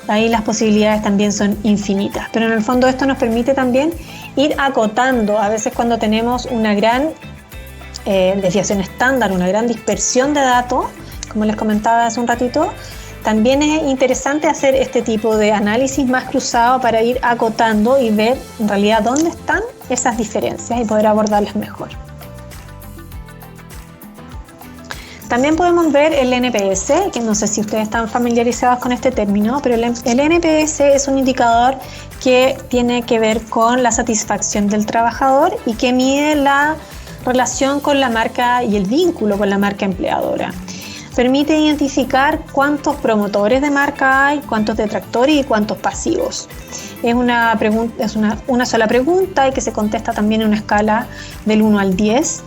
Ahí las posibilidades también son infinitas, pero en el fondo esto nos permite también ir acotando. A veces cuando tenemos una gran desviación estándar, una gran dispersión de datos, como les comentaba hace un ratito, también es interesante hacer este tipo de análisis más cruzado para ir acotando y ver en realidad dónde están esas diferencias y poder abordarlas mejor. También podemos ver el NPS, que no sé si ustedes están familiarizados con este término, pero el NPS es un indicador que tiene que ver con la satisfacción del trabajador y que mide la relación con la marca y el vínculo con la marca empleadora. Permite identificar cuántos promotores de marca hay, cuántos detractores y cuántos pasivos. Es una sola pregunta y que se contesta también en una escala del 1 al 10.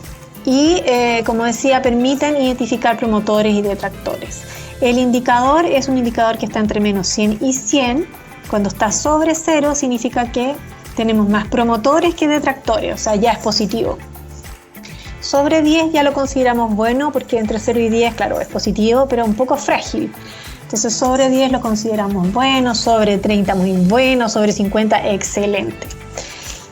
Y, como decía, permiten identificar promotores y detractores. El indicador es un indicador que está entre menos 100 y 100. Cuando está sobre 0 significa que tenemos más promotores que detractores, o sea, ya es positivo. Sobre 10 ya lo consideramos bueno porque entre 0 y 10, claro, es positivo, pero un poco frágil. Entonces sobre 10 lo consideramos bueno, sobre 30 muy bueno, sobre 50 excelente.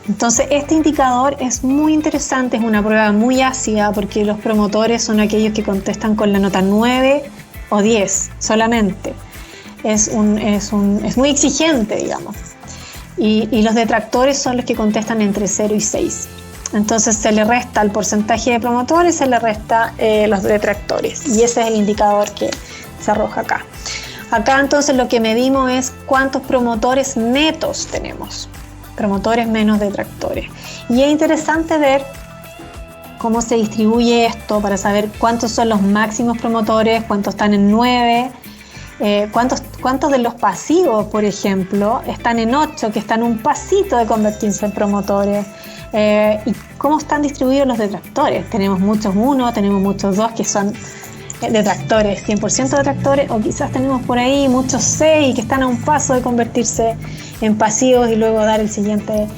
Entonces este indicador es muy interesante, es una prueba muy ácida porque los promotores son aquellos que contestan con la nota 9 o 10 solamente. Es muy exigente, digamos. Y los detractores son los que contestan entre 0 y 6. Entonces se le resta el porcentaje de promotores, se le resta los detractores. Y ese es el indicador que se arroja acá. Acá entonces lo que medimos es cuántos promotores netos tenemos. Promotores menos detractores. Y es interesante ver cómo se distribuye esto para saber cuántos son los máximos promotores, cuántos están en 9, cuántos de los pasivos, por ejemplo, están en 8, que están un pasito de convertirse en promotores, y cómo están distribuidos los detractores. Tenemos muchos 1, tenemos muchos 2 que son detractores, 100% detractores, o quizás tenemos por ahí muchos 6 que están a un paso de convertirse en pasivos y luego dar el siguiente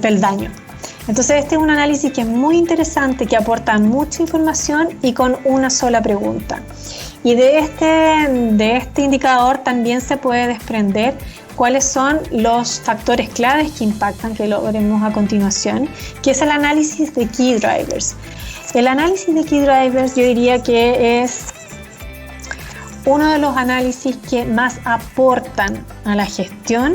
peldaño. Entonces este es un análisis que es muy interesante, que aporta mucha información y con una sola pregunta. Y de este indicador también se puede desprender cuáles son los factores claves que impactan, que lo veremos a continuación, que es el análisis de Key Drivers. El análisis de Key Drivers yo diría que es uno de los análisis que más aportan a la gestión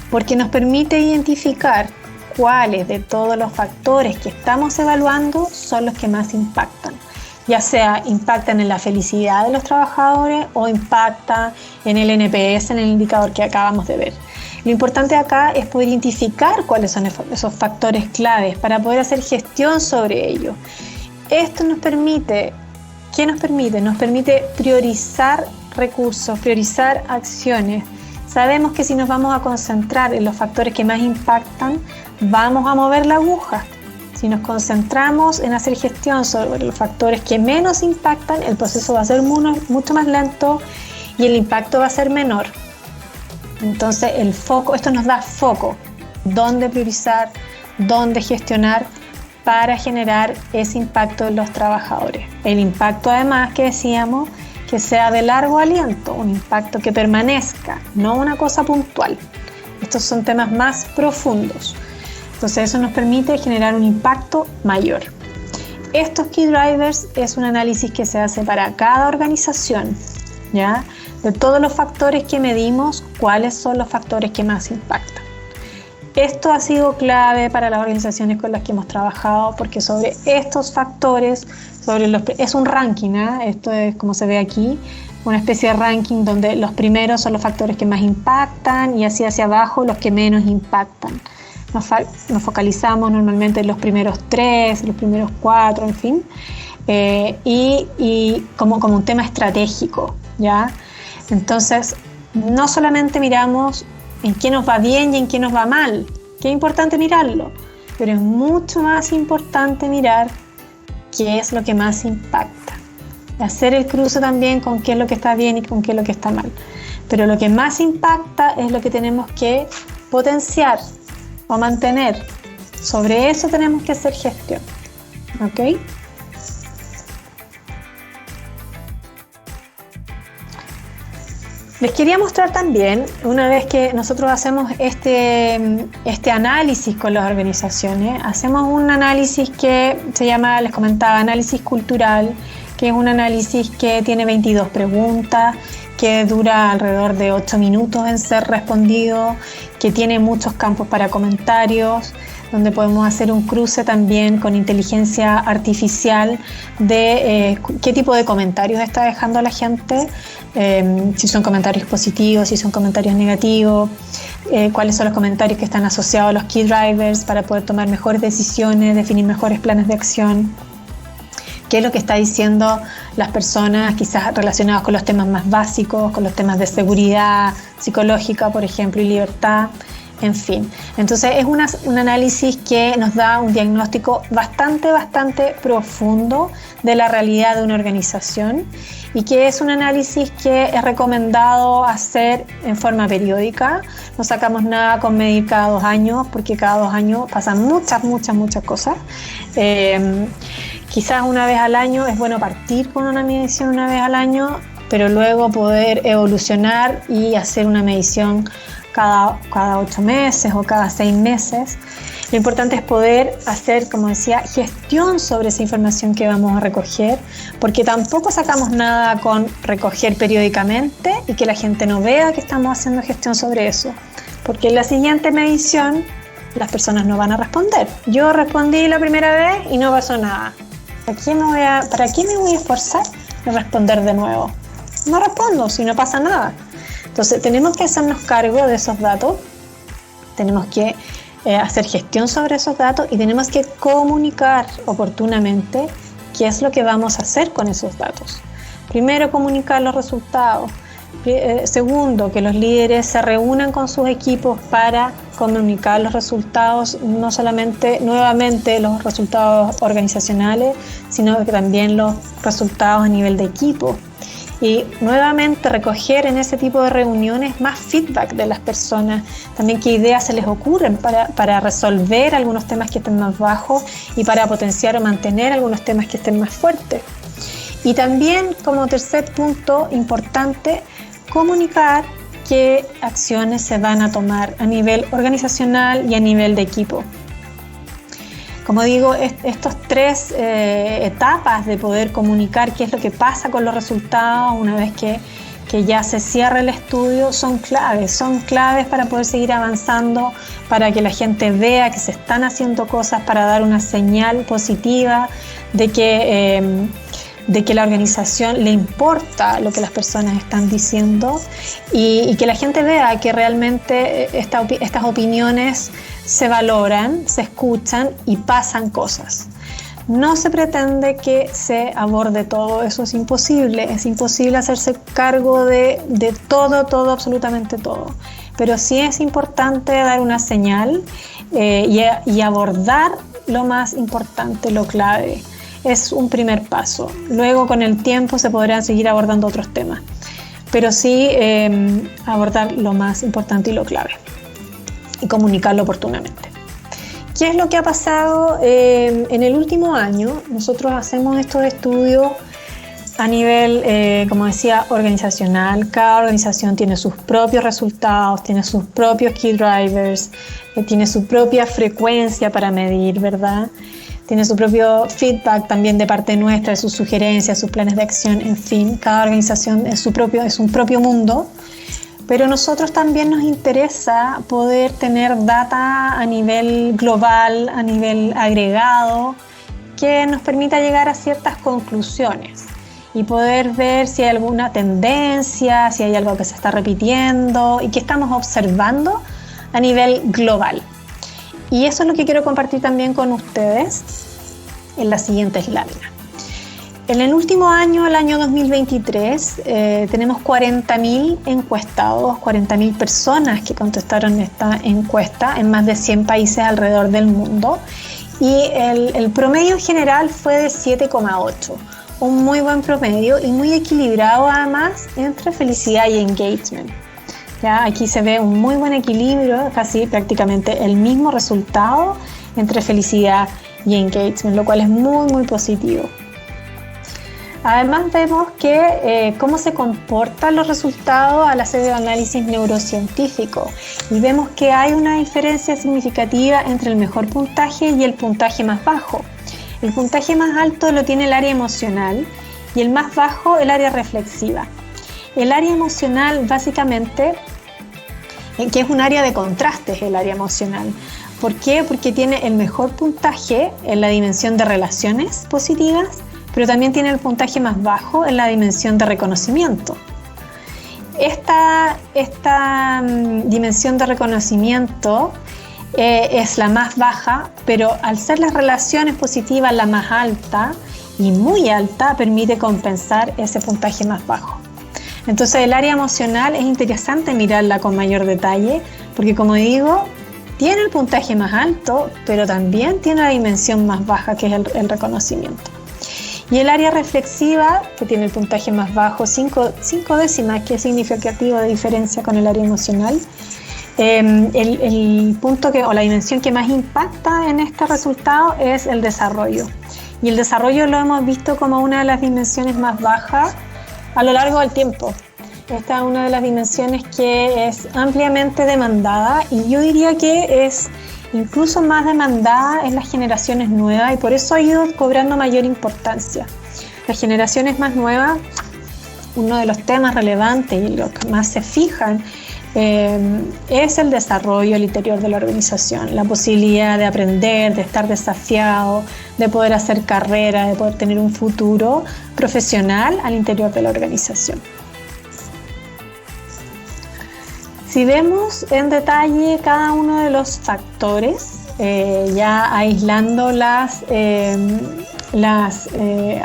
porque nos permite identificar cuáles de todos los factores que estamos evaluando son los que más impactan. Ya sea impactan en la felicidad de los trabajadores o impacta en el NPS, en el indicador que acabamos de ver. Lo importante acá es poder identificar cuáles son esos factores claves para poder hacer gestión sobre ellos. Esto nos permite, ¿qué nos permite? Nos permite priorizar recursos, priorizar acciones. Sabemos que si nos vamos a concentrar en los factores que más impactan, vamos a mover la aguja. Si nos concentramos en hacer gestión sobre los factores que menos impactan, el proceso va a ser mucho más lento y el impacto va a ser menor. Entonces esto nos da foco, dónde priorizar, dónde gestionar para generar ese impacto en los trabajadores. El impacto además que decíamos que sea de largo aliento, un impacto que permanezca, no una cosa puntual. Estos son temas más profundos. Entonces eso nos permite generar un impacto mayor. Estos Key Drivers es un análisis que se hace para cada organización, ¿ya? De todos los factores que medimos, cuáles son los factores que más impactan. Esto ha sido clave para las organizaciones con las que hemos trabajado, porque sobre estos factores, es un ranking, esto es como se ve aquí, una especie de ranking donde los primeros son los factores que más impactan y así hacia abajo los que menos impactan. Nos focalizamos normalmente en los primeros 3, los primeros 4, en fin, y como un tema estratégico, ¿ya? Entonces, no solamente miramos en qué nos va bien y en qué nos va mal, que es importante mirarlo, pero es mucho más importante mirar qué es lo que más impacta. Hacer el cruce también con qué es lo que está bien y con qué es lo que está mal. Pero lo que más impacta es lo que tenemos que potenciar o mantener. Sobre eso tenemos que hacer gestión. ¿Ok? Les quería mostrar también, una vez que nosotros hacemos este análisis con las organizaciones, hacemos un análisis que se llama, les comentaba, análisis cultural, que es un análisis que tiene 22 preguntas, que dura alrededor de 8 minutos en ser respondido, que tiene muchos campos para comentarios, donde podemos hacer un cruce también con inteligencia artificial de qué tipo de comentarios está dejando la gente, si son comentarios positivos, si son comentarios negativos, cuáles son los comentarios que están asociados a los key drivers para poder tomar mejores decisiones, definir mejores planes de acción, qué es lo que está diciendo las personas quizás relacionados con los temas más básicos, con los temas de seguridad psicológica, por ejemplo, y libertad. En fin, entonces es un análisis que nos da un diagnóstico bastante profundo de la realidad de una organización y que es un análisis que es recomendado hacer en forma periódica. No sacamos nada con medir cada 2 años porque cada 2 años pasan muchas cosas. Quizás una vez al año es bueno partir con una medición una vez al año, pero luego poder evolucionar y hacer una medición cada 8 meses o cada 6 meses. Lo importante es poder hacer, como decía, gestión sobre esa información que vamos a recoger, porque tampoco sacamos nada con recoger periódicamente y que la gente no vea que estamos haciendo gestión sobre eso, porque en la siguiente medición las personas no van a responder. Yo respondí la primera vez y no pasó nada. ¿Para qué me voy a esforzar en responder de nuevo? No respondo si no pasa nada. Entonces tenemos que hacernos cargo de esos datos, tenemos que hacer gestión sobre esos datos y tenemos que comunicar oportunamente qué es lo que vamos a hacer con esos datos. Primero, comunicar los resultados. Segundo, que los líderes se reúnan con sus equipos para comunicar los resultados, no solamente nuevamente los resultados organizacionales, sino que también los resultados a nivel de equipo. Y nuevamente recoger en ese tipo de reuniones más feedback de las personas, también qué ideas se les ocurren para resolver algunos temas que estén más bajos y para potenciar o mantener algunos temas que estén más fuertes. Y también, como tercer punto importante, comunicar qué acciones se van a tomar a nivel organizacional y a nivel de equipo. Como digo, estos 3 etapas de poder comunicar qué es lo que pasa con los resultados una vez que ya se cierra el estudio son claves para poder seguir avanzando, para que la gente vea que se están haciendo cosas, para dar una señal positiva de que la organización le importa lo que las personas están diciendo y que la gente vea que realmente estas opiniones se valoran, se escuchan y pasan cosas. No se pretende que se aborde todo, eso es imposible hacerse cargo de todo, absolutamente todo. Pero sí es importante dar una señal y abordar lo más importante, lo clave. Es un primer paso. Luego, con el tiempo, se podrán seguir abordando otros temas. Pero sí abordar lo más importante y lo clave. Y comunicarlo oportunamente. ¿Qué es lo que ha pasado en el último año? Nosotros hacemos estos estudios a nivel, como decía, organizacional. Cada organización tiene sus propios resultados, tiene sus propios key drivers, tiene su propia frecuencia para medir, ¿verdad? Tiene su propio feedback también de parte nuestra, de sus sugerencias, sus planes de acción, en fin. Cada organización es un propio mundo. Pero a nosotros también nos interesa poder tener data a nivel global, a nivel agregado, que nos permita llegar a ciertas conclusiones y poder ver si hay alguna tendencia, si hay algo que se está repitiendo y que estamos observando a nivel global. Y eso es lo que quiero compartir también con ustedes en las siguientes láminas. En el último año, el año 2023, tenemos 40.000 encuestados, 40.000 personas que contestaron esta encuesta en más de 100 países alrededor del mundo, y el promedio general fue de 7,8, un muy buen promedio y muy equilibrado además entre felicidad y engagement. Ya aquí se ve un muy buen equilibrio, casi prácticamente el mismo resultado entre felicidad y engagement, lo cual es muy positivo. Además vemos que cómo se comportan los resultados al hacer el análisis neurocientífico, y vemos que hay una diferencia significativa entre el mejor puntaje y el puntaje más bajo. El puntaje más alto lo tiene el área emocional y el más bajo el área reflexiva. El área emocional básicamente, que es un área de contrastes, el área emocional. ¿Por qué? Porque tiene el mejor puntaje en la dimensión de relaciones positivas, pero también tiene el puntaje más bajo en la dimensión de reconocimiento. Esta dimensión de reconocimiento es la más baja, pero al ser las relaciones positivas la más alta y muy alta, permite compensar ese puntaje más bajo. Entonces el área emocional es interesante mirarla con mayor detalle, porque como digo, tiene el puntaje más alto, pero también tiene la dimensión más baja, que es el reconocimiento. Y el área reflexiva, que tiene el puntaje más bajo, 5 décimas, que es significativo de diferencia con el área emocional. El punto o la dimensión que más impacta en este resultado es el desarrollo. Y el desarrollo lo hemos visto como una de las dimensiones más bajas a lo largo del tiempo. Esta es una de las dimensiones que es ampliamente demandada, y yo diría que es incluso más demandada en las generaciones nuevas, y por eso ha ido cobrando mayor importancia. Las generaciones más nuevas, uno de los temas relevantes y los que más se fijan es el desarrollo al interior de la organización, la posibilidad de aprender, de estar desafiado, de poder hacer carrera, de poder tener un futuro profesional al interior de la organización. Si vemos en detalle cada uno de los factores, ya aislando las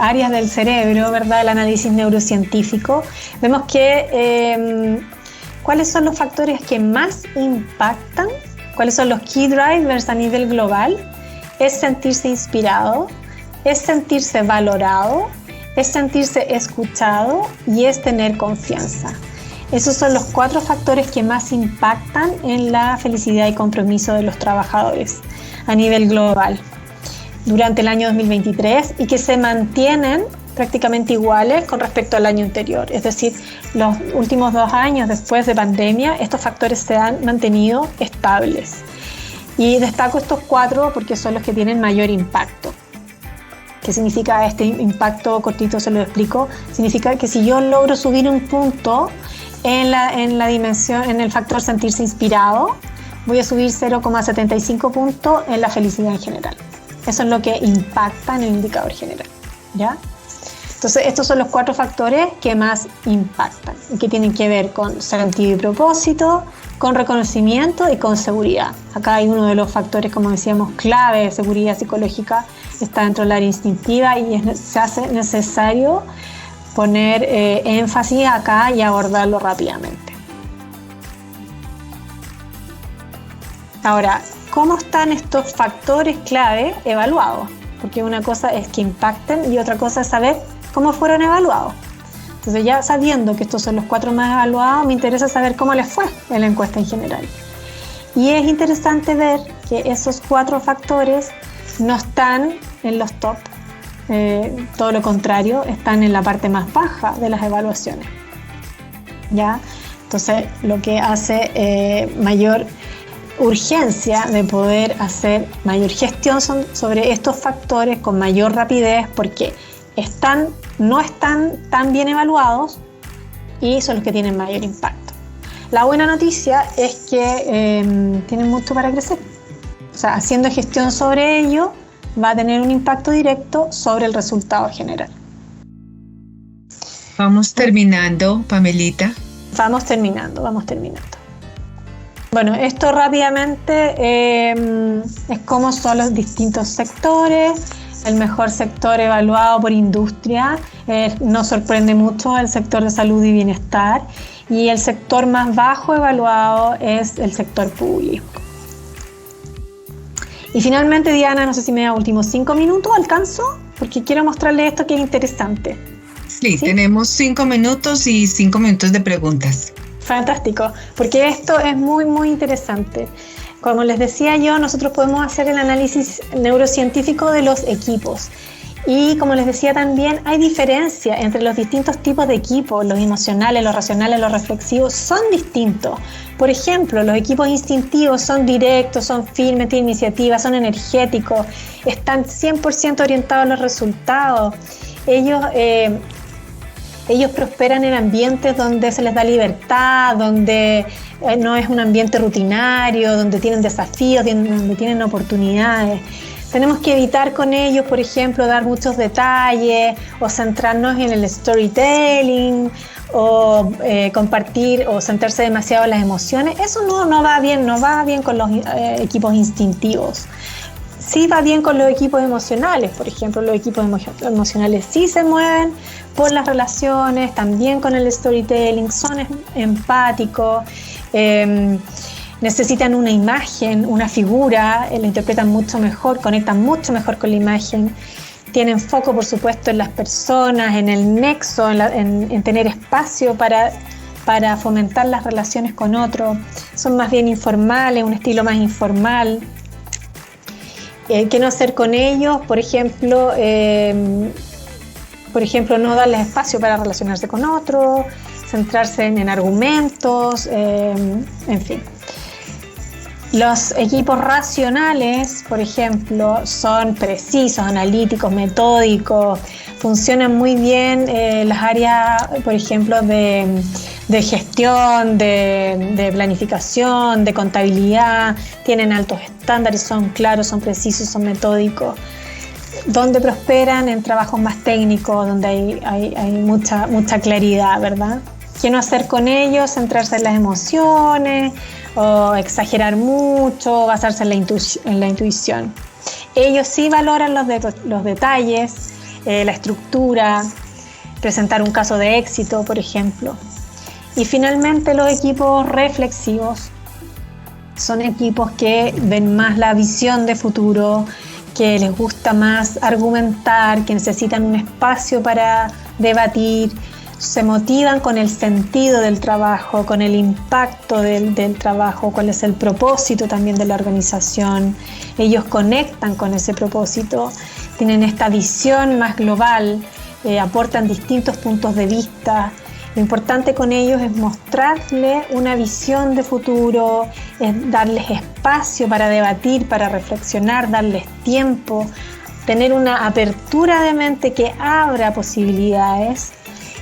áreas del cerebro, ¿verdad? El análisis neurocientífico, vemos que cuáles son los factores que más impactan, cuáles son los key drivers a nivel global. Es sentirse inspirado, es sentirse valorado, es sentirse escuchado y es tener confianza. Esos son los 4 factores que más impactan en la felicidad y compromiso de los trabajadores a nivel global durante el año 2023, y que se mantienen prácticamente iguales con respecto al año anterior. Es decir, los últimos 2 años después de pandemia, estos factores se han mantenido estables. Y destaco estos 4 porque son los que tienen mayor impacto. ¿Qué significa este impacto? Cortito se lo explico. Significa que si yo logro subir un punto en la dimensión, en el factor sentirse inspirado, voy a subir 0,75 puntos en la felicidad en general. Eso es lo que impacta en el indicador general, ¿ya? Entonces, estos son los 4 factores que más impactan y que tienen que ver con sentido y propósito, con reconocimiento y con seguridad. Acá hay uno de los factores, como decíamos, clave de seguridad psicológica, está dentro del área instintiva, y se hace necesario poner énfasis acá y abordarlo rápidamente. Ahora, ¿cómo están estos factores clave evaluados? Porque una cosa es que impacten y otra cosa es saber cómo fueron evaluados. Entonces, ya sabiendo que estos son los 4 más evaluados, me interesa saber cómo les fue en la encuesta en general. Y es interesante ver que esos 4 factores no están en los top, todo lo contrario, están en la parte más baja de las evaluaciones, ¿ya? Entonces, lo que hace mayor urgencia de poder hacer mayor gestión sobre estos factores con mayor rapidez, porque no están tan bien evaluados y son los que tienen mayor impacto. La buena noticia es que tienen mucho para crecer. O sea, haciendo gestión sobre ello va a tener un impacto directo sobre el resultado general. Vamos terminando, Pamelita. Vamos terminando. Bueno, esto rápidamente es cómo son los distintos sectores. El mejor sector evaluado por industria nos sorprende mucho el sector de salud y bienestar, y el sector más bajo evaluado es el sector público. Y finalmente, Diana, no sé si me da últimos 5 minutos, ¿alcanzo? Porque quiero mostrarles esto que es interesante. Sí, tenemos 5 minutos y 5 minutos de preguntas. Fantástico, porque esto es muy, muy interesante. Como les decía yo, nosotros podemos hacer el análisis neurocientífico de los equipos. Y como les decía también, hay diferencia entre los distintos tipos de equipos, los emocionales, los racionales, los reflexivos, son distintos. Por ejemplo, los equipos instintivos son directos, son firmes, tienen iniciativa, son energéticos, están 100% orientados a los resultados. Ellos prosperan en ambientes donde se les da libertad, donde no es un ambiente rutinario, donde tienen desafíos, donde tienen oportunidades. Tenemos que evitar con ellos, por ejemplo, dar muchos detalles o centrarnos en el storytelling o compartir o centrarse demasiado en las emociones. Eso no va bien con los equipos instintivos. Sí va bien con los equipos emocionales. Por ejemplo, los equipos emocionales sí se mueven por las relaciones, también con el storytelling, son empáticos, necesitan una imagen, una figura, la interpretan mucho mejor, conectan mucho mejor con la imagen, tienen foco, por supuesto, en las personas, en el nexo, en tener espacio para fomentar las relaciones con otros. Son más bien informales, un estilo más informal. ¿Qué no hacer con ellos? Por ejemplo, no darles espacio para relacionarse con otros, centrarse en argumentos, en fin. Los equipos racionales, por ejemplo, son precisos, analíticos, metódicos, funcionan muy bien las áreas, por ejemplo, de gestión, de planificación, de contabilidad, tienen altos estándares, son claros, son precisos, son metódicos. Donde prosperan en trabajos más técnicos, donde hay mucha claridad, ¿verdad? ¿Qué no hacer con ellos? Centrarse en las emociones o exagerar mucho, basarse en la intuición. Ellos sí valoran los detalles, la estructura, presentar un caso de éxito, por ejemplo. Y finalmente los equipos reflexivos son equipos que ven más la visión de futuro, que les gusta más argumentar, que necesitan un espacio para debatir, se motivan con el sentido del trabajo, con el impacto del trabajo, cuál es el propósito también de la organización. Ellos conectan con ese propósito, tienen esta visión más global, aportan distintos puntos de vista. Lo importante con ellos es mostrarles una visión de futuro, es darles espacio para debatir, para reflexionar, darles tiempo, tener una apertura de mente que abra posibilidades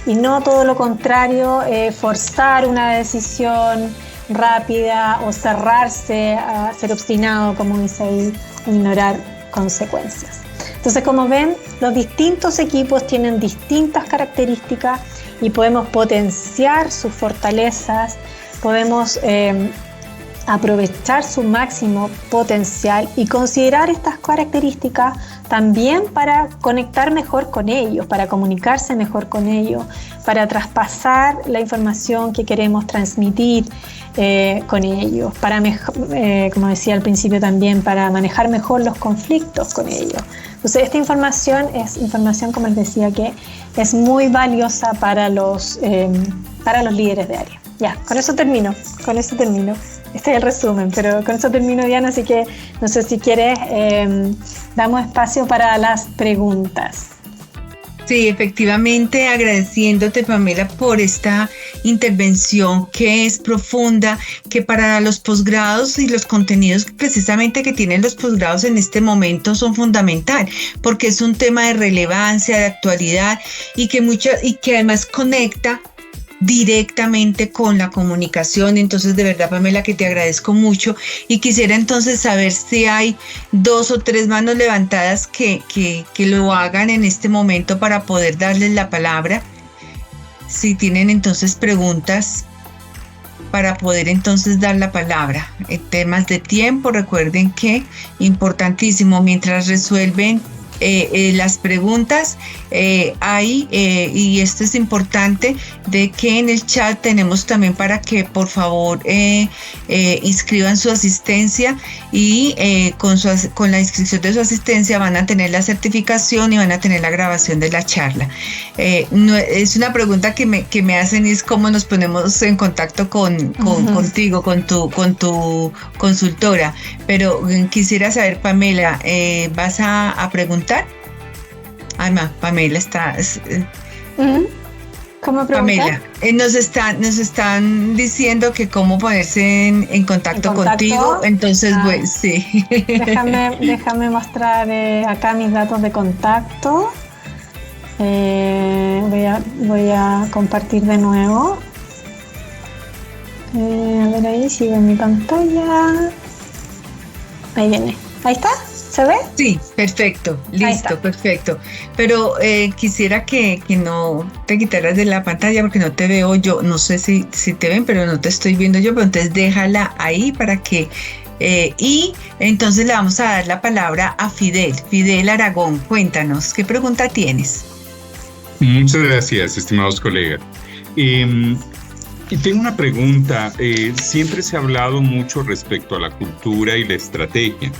y no todo lo contrario, forzar una decisión rápida o cerrarse a ser obstinado, como dice ahí, ignorar consecuencias. Entonces, como ven, los distintos equipos tienen distintas características y podemos potenciar sus fortalezas, podemos aprovechar su máximo potencial y considerar estas características también para conectar mejor con ellos, para comunicarse mejor con ellos, para traspasar la información que queremos transmitir con ellos, para, como decía al principio también, para manejar mejor los conflictos con ellos. Entonces, esta información es información, como les decía, que es muy valiosa para los líderes de área. Ya, con eso termino. Este es el resumen, pero con eso termino, Diana, así que no sé si quieres, damos espacio para las preguntas. Sí, efectivamente, agradeciéndote, Pamela, por esta intervención que es profunda, que para los posgrados y los contenidos precisamente que tienen los posgrados en este momento son fundamental, porque es un tema de relevancia, de actualidad y que además conecta directamente con la comunicación. Entonces, de verdad, Pamela, que te agradezco mucho y quisiera entonces saber si hay 2 o 3 manos levantadas que lo hagan en este momento para poder darles la palabra. Si tienen entonces preguntas para poder entonces dar la palabra. En temas de tiempo, recuerden que importantísimo, mientras resuelven las preguntas, y esto es importante, de que en el chat tenemos también para que por favor inscriban su asistencia y con la inscripción de su asistencia van a tener la certificación y van a tener la grabación de la charla. No, es una pregunta que me hacen, y es cómo nos ponemos en contacto contigo, con tu consultora, pero quisiera saber, Pamela, ¿vas a preguntar? Pamela está... ¿Cómo preguntar? Pamela, nos están diciendo que cómo ponerse en contacto contigo, entonces pues sí. Déjame mostrar acá mis datos de contacto. Voy a compartir de nuevo. A ver ahí, sigue en mi pantalla. Ahí viene. ¿Ahí está? ¿Se ve? Sí, perfecto, listo, perfecto. Pero quisiera que no te quitaras de la pantalla porque no te veo yo. No sé si te ven, pero no te estoy viendo yo. Pero entonces déjala ahí para que... y entonces le vamos a dar la palabra a Fidel Aragón. Cuéntanos, ¿qué pregunta tienes? Muchas gracias, estimados colegas. Y tengo una pregunta. Siempre se ha hablado mucho respecto a la cultura y la estrategia.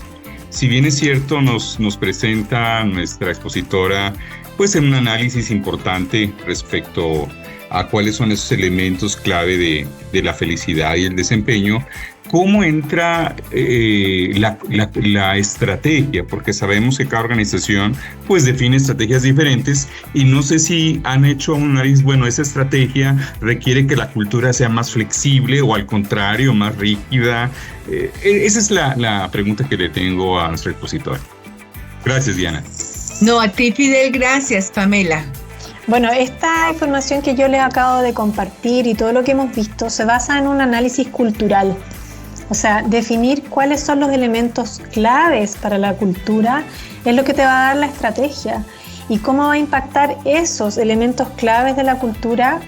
Si bien es cierto, nos presenta nuestra expositora pues en un análisis importante respecto a cuáles son esos elementos clave de la felicidad y el desempeño, ¿cómo entra la estrategia? Porque sabemos que cada organización pues define estrategias diferentes y no sé si han hecho un análisis, bueno, esa estrategia requiere que la cultura sea más flexible o al contrario, más rígida. Esa es la pregunta que le tengo a nuestra expositora. Gracias, Diana. No, a ti, Fidel, gracias, Pamela. Bueno, esta información que yo les acabo de compartir y todo lo que hemos visto se basa en un análisis cultural. O sea, definir cuáles son los elementos claves para la cultura es lo que te va a dar la estrategia. Y cómo va a impactar esos elementos claves de la cultura,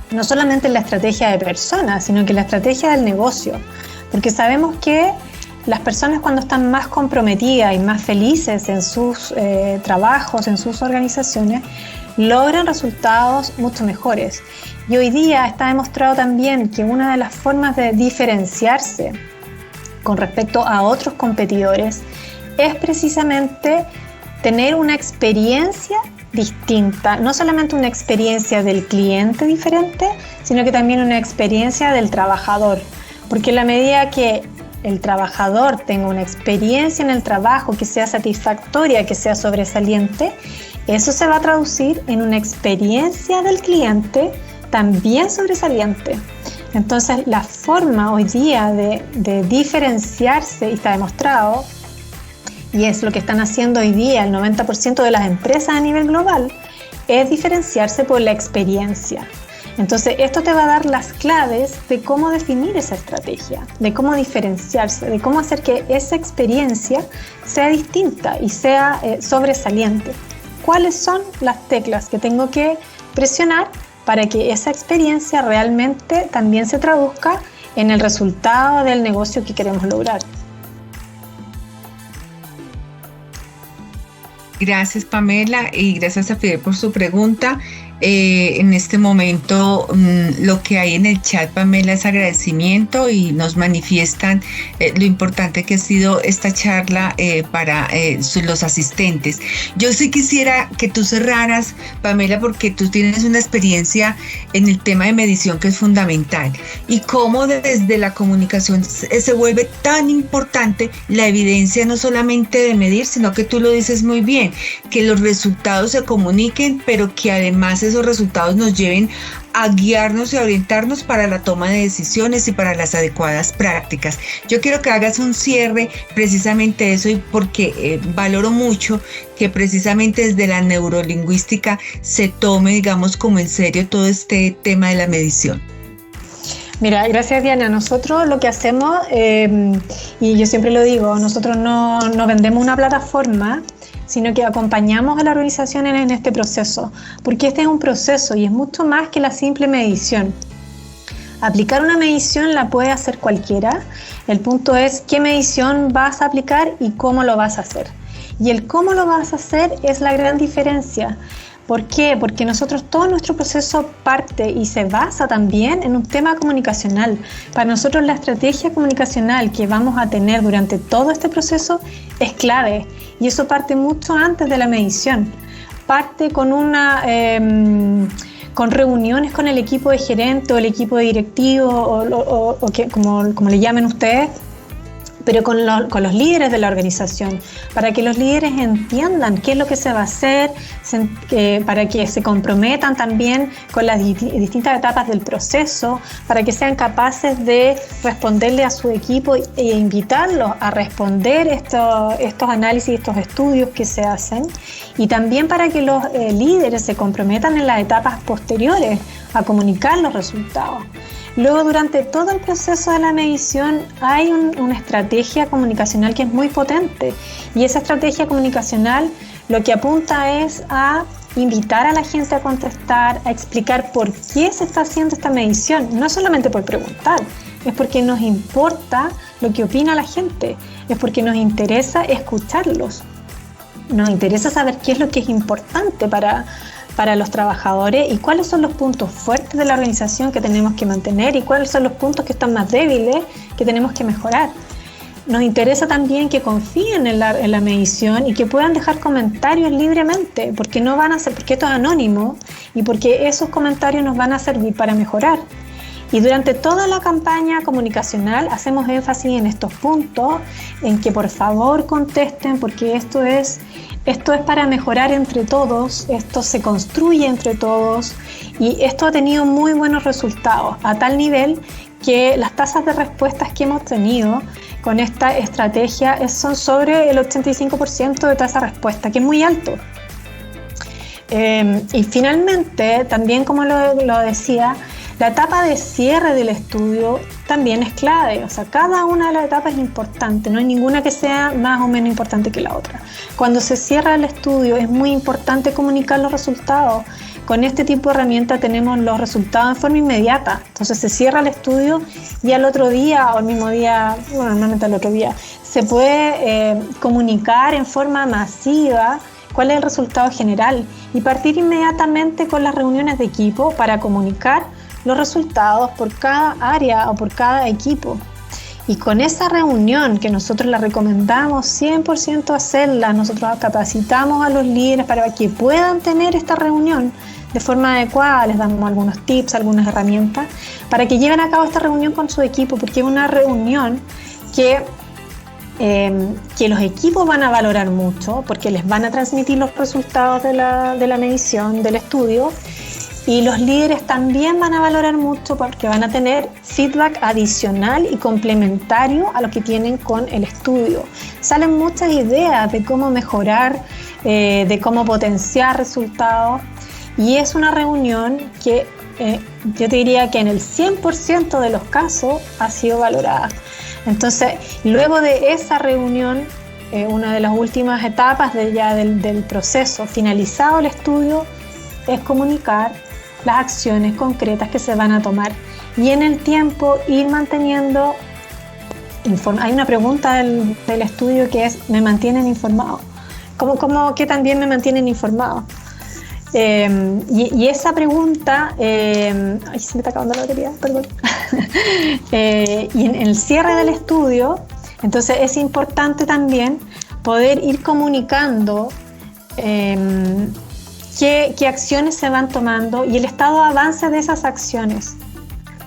no solamente en la estrategia de personas, sino que en la estrategia del negocio. Porque sabemos que las personas, cuando están más comprometidas y más felices en sus trabajos, en sus organizaciones, logran resultados mucho mejores. Y hoy día está demostrado también que una de las formas de diferenciarse con respecto a otros competidores es precisamente tener una experiencia distinta, no solamente una experiencia del cliente diferente, sino que también una experiencia del trabajador. Porque en la medida que el trabajador tenga una experiencia en el trabajo que sea satisfactoria, que sea sobresaliente, eso se va a traducir en una experiencia del cliente también sobresaliente. Entonces, la forma hoy día de diferenciarse, y está demostrado, y es lo que están haciendo hoy día el 90% de las empresas a nivel global, es diferenciarse por la experiencia. Entonces, esto te va a dar las claves de cómo definir esa estrategia, de cómo diferenciarse, de cómo hacer que esa experiencia sea distinta y sea sobresaliente. ¿Cuáles son las teclas que tengo que presionar para que esa experiencia realmente también se traduzca en el resultado del negocio que queremos lograr? Gracias, Pamela, y gracias a Fidel por su pregunta. En este momento lo que hay en el chat, Pamela, es agradecimiento y nos manifiestan lo importante que ha sido esta charla para los asistentes. Yo sí quisiera que tú cerraras, Pamela, porque tú tienes una experiencia en el tema de medición que es fundamental y cómo desde la comunicación se vuelve tan importante la evidencia, no solamente de medir, sino que tú lo dices muy bien, que los resultados se comuniquen, pero que además esos resultados nos lleven a guiarnos y a orientarnos para la toma de decisiones y para las adecuadas prácticas. Yo quiero que hagas un cierre precisamente de eso, y porque valoro mucho que precisamente desde la neurolingüística se tome, digamos, como en serio todo este tema de la medición. Mira, gracias, Diana. Nosotros lo que hacemos, y yo siempre lo digo, nosotros no vendemos una plataforma, sino que acompañamos a la organización en este proceso, porque este es un proceso y es mucho más que la simple medición. Aplicar una medición la puede hacer cualquiera. El punto es qué medición vas a aplicar y cómo lo vas a hacer. Y el cómo lo vas a hacer es la gran diferencia. ¿Por qué? Porque nosotros, todo nuestro proceso parte y se basa también en un tema comunicacional. Para nosotros la estrategia comunicacional que vamos a tener durante todo este proceso es clave, y eso parte mucho antes de la medición. Parte con con reuniones con el equipo de gerente o el equipo de directivo o que, como le llamen ustedes, pero con los líderes de la organización, para que los líderes entiendan qué es lo que se va a hacer, para que se comprometan también con las distintas etapas del proceso, para que sean capaces de responderle a su equipo e invitarlos a responder estos análisis, estos estudios que se hacen, y también para que los líderes se comprometan en las etapas posteriores a comunicar los resultados. Luego, durante todo el proceso de la medición hay una estrategia comunicacional que es muy potente, y esa estrategia comunicacional lo que apunta es a invitar a la gente a contestar, a explicar por qué se está haciendo esta medición, no solamente por preguntar, es porque nos importa lo que opina la gente, es porque nos interesa escucharlos, nos interesa saber qué es lo que es importante para los trabajadores y cuáles son los puntos fuertes de la organización que tenemos que mantener y cuáles son los puntos que están más débiles que tenemos que mejorar. Nos interesa también que confíen en la medición y que puedan dejar comentarios libremente, porque esto es anónimo y porque esos comentarios nos van a servir para mejorar. Y durante toda la campaña comunicacional hacemos énfasis en estos puntos, en que por favor contesten, porque esto es para mejorar entre todos, esto se construye entre todos, y esto ha tenido muy buenos resultados, a tal nivel que las tasas de respuestas que hemos tenido con esta estrategia son sobre el 85% de tasa de respuesta, que es muy alto. Y finalmente, también como lo decía, la etapa de cierre del estudio también es clave, o sea, cada una de las etapas es importante, no hay ninguna que sea más o menos importante que la otra. Cuando se cierra el estudio es muy importante comunicar los resultados. Con este tipo de herramienta tenemos los resultados en forma inmediata, entonces se cierra el estudio y al otro día o el mismo día, normalmente al otro día, se puede comunicar en forma masiva cuál es el resultado general y partir inmediatamente con las reuniones de equipo para comunicar los resultados por cada área o por cada equipo. Y con esa reunión que nosotros la recomendamos 100% hacerla, nosotros capacitamos a los líderes para que puedan tener esta reunión de forma adecuada, les damos algunos tips, algunas herramientas para que lleven a cabo esta reunión con su equipo, porque es una reunión que los equipos van a valorar mucho, porque les van a transmitir los resultados de la medición, del estudio. Y los líderes también van a valorar mucho porque van a tener feedback adicional y complementario a lo que tienen con el estudio. Salen muchas ideas de cómo mejorar, de cómo potenciar resultados, y es una reunión que yo te diría que en el 100% de los casos ha sido valorada. Entonces, luego de esa reunión, una de las últimas etapas del proceso, finalizado el estudio, es comunicar las acciones concretas que se van a tomar y en el tiempo ir manteniendo hay una pregunta del estudio que es: ¿me mantienen informado? ¿Cómo que también me mantienen informado? Y esa pregunta, ay, se me está acabando la batería, perdón. Y en el cierre del estudio, entonces es importante también poder ir comunicando qué acciones se van tomando y el estado de avance de esas acciones.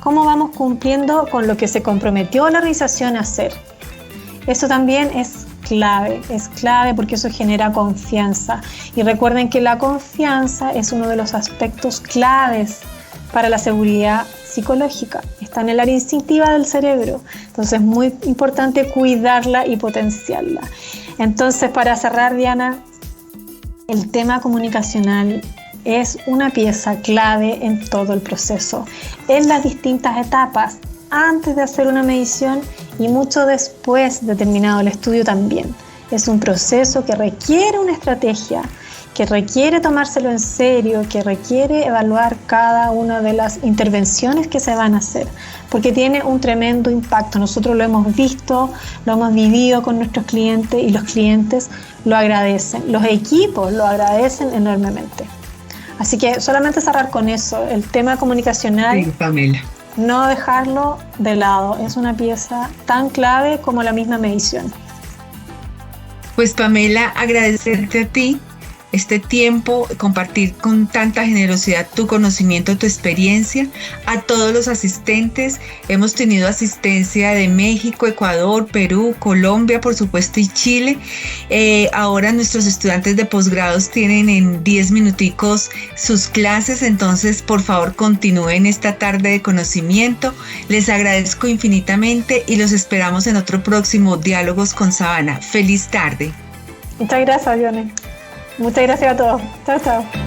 Cómo vamos cumpliendo con lo que se comprometió la organización a hacer. Eso también es clave porque eso genera confianza. Y recuerden que la confianza es uno de los aspectos claves para la seguridad psicológica. Está en el área instintiva del cerebro. Entonces es muy importante cuidarla y potenciarla. Entonces, para cerrar, Diana, el tema comunicacional es una pieza clave en todo el proceso, en las distintas etapas, antes de hacer una medición y mucho después de terminado el estudio también. Es un proceso que requiere una estrategia, que requiere tomárselo en serio, que requiere evaluar cada una de las intervenciones que se van a hacer, porque tiene un tremendo impacto. Nosotros lo hemos visto, lo hemos vivido con nuestros clientes y los clientes lo agradecen, los equipos lo agradecen enormemente. Así que solamente cerrar con eso, el tema comunicacional, Sí, Pamela. no dejarlo de lado, es una pieza tan clave como la misma medición. Pues Pamela, agradecerte a ti este tiempo, compartir con tanta generosidad tu conocimiento, tu experiencia, a todos los asistentes. Hemos tenido asistencia de México, Ecuador, Perú, Colombia, por supuesto, y Chile. Ahora nuestros estudiantes de posgrados tienen en 10 minuticos sus clases, entonces por favor continúen esta tarde de conocimiento. Les agradezco infinitamente y los esperamos en otro próximo Diálogos con Sabana. Feliz tarde. Muchas gracias, Dione. Muchas gracias a todos. Chao, chao.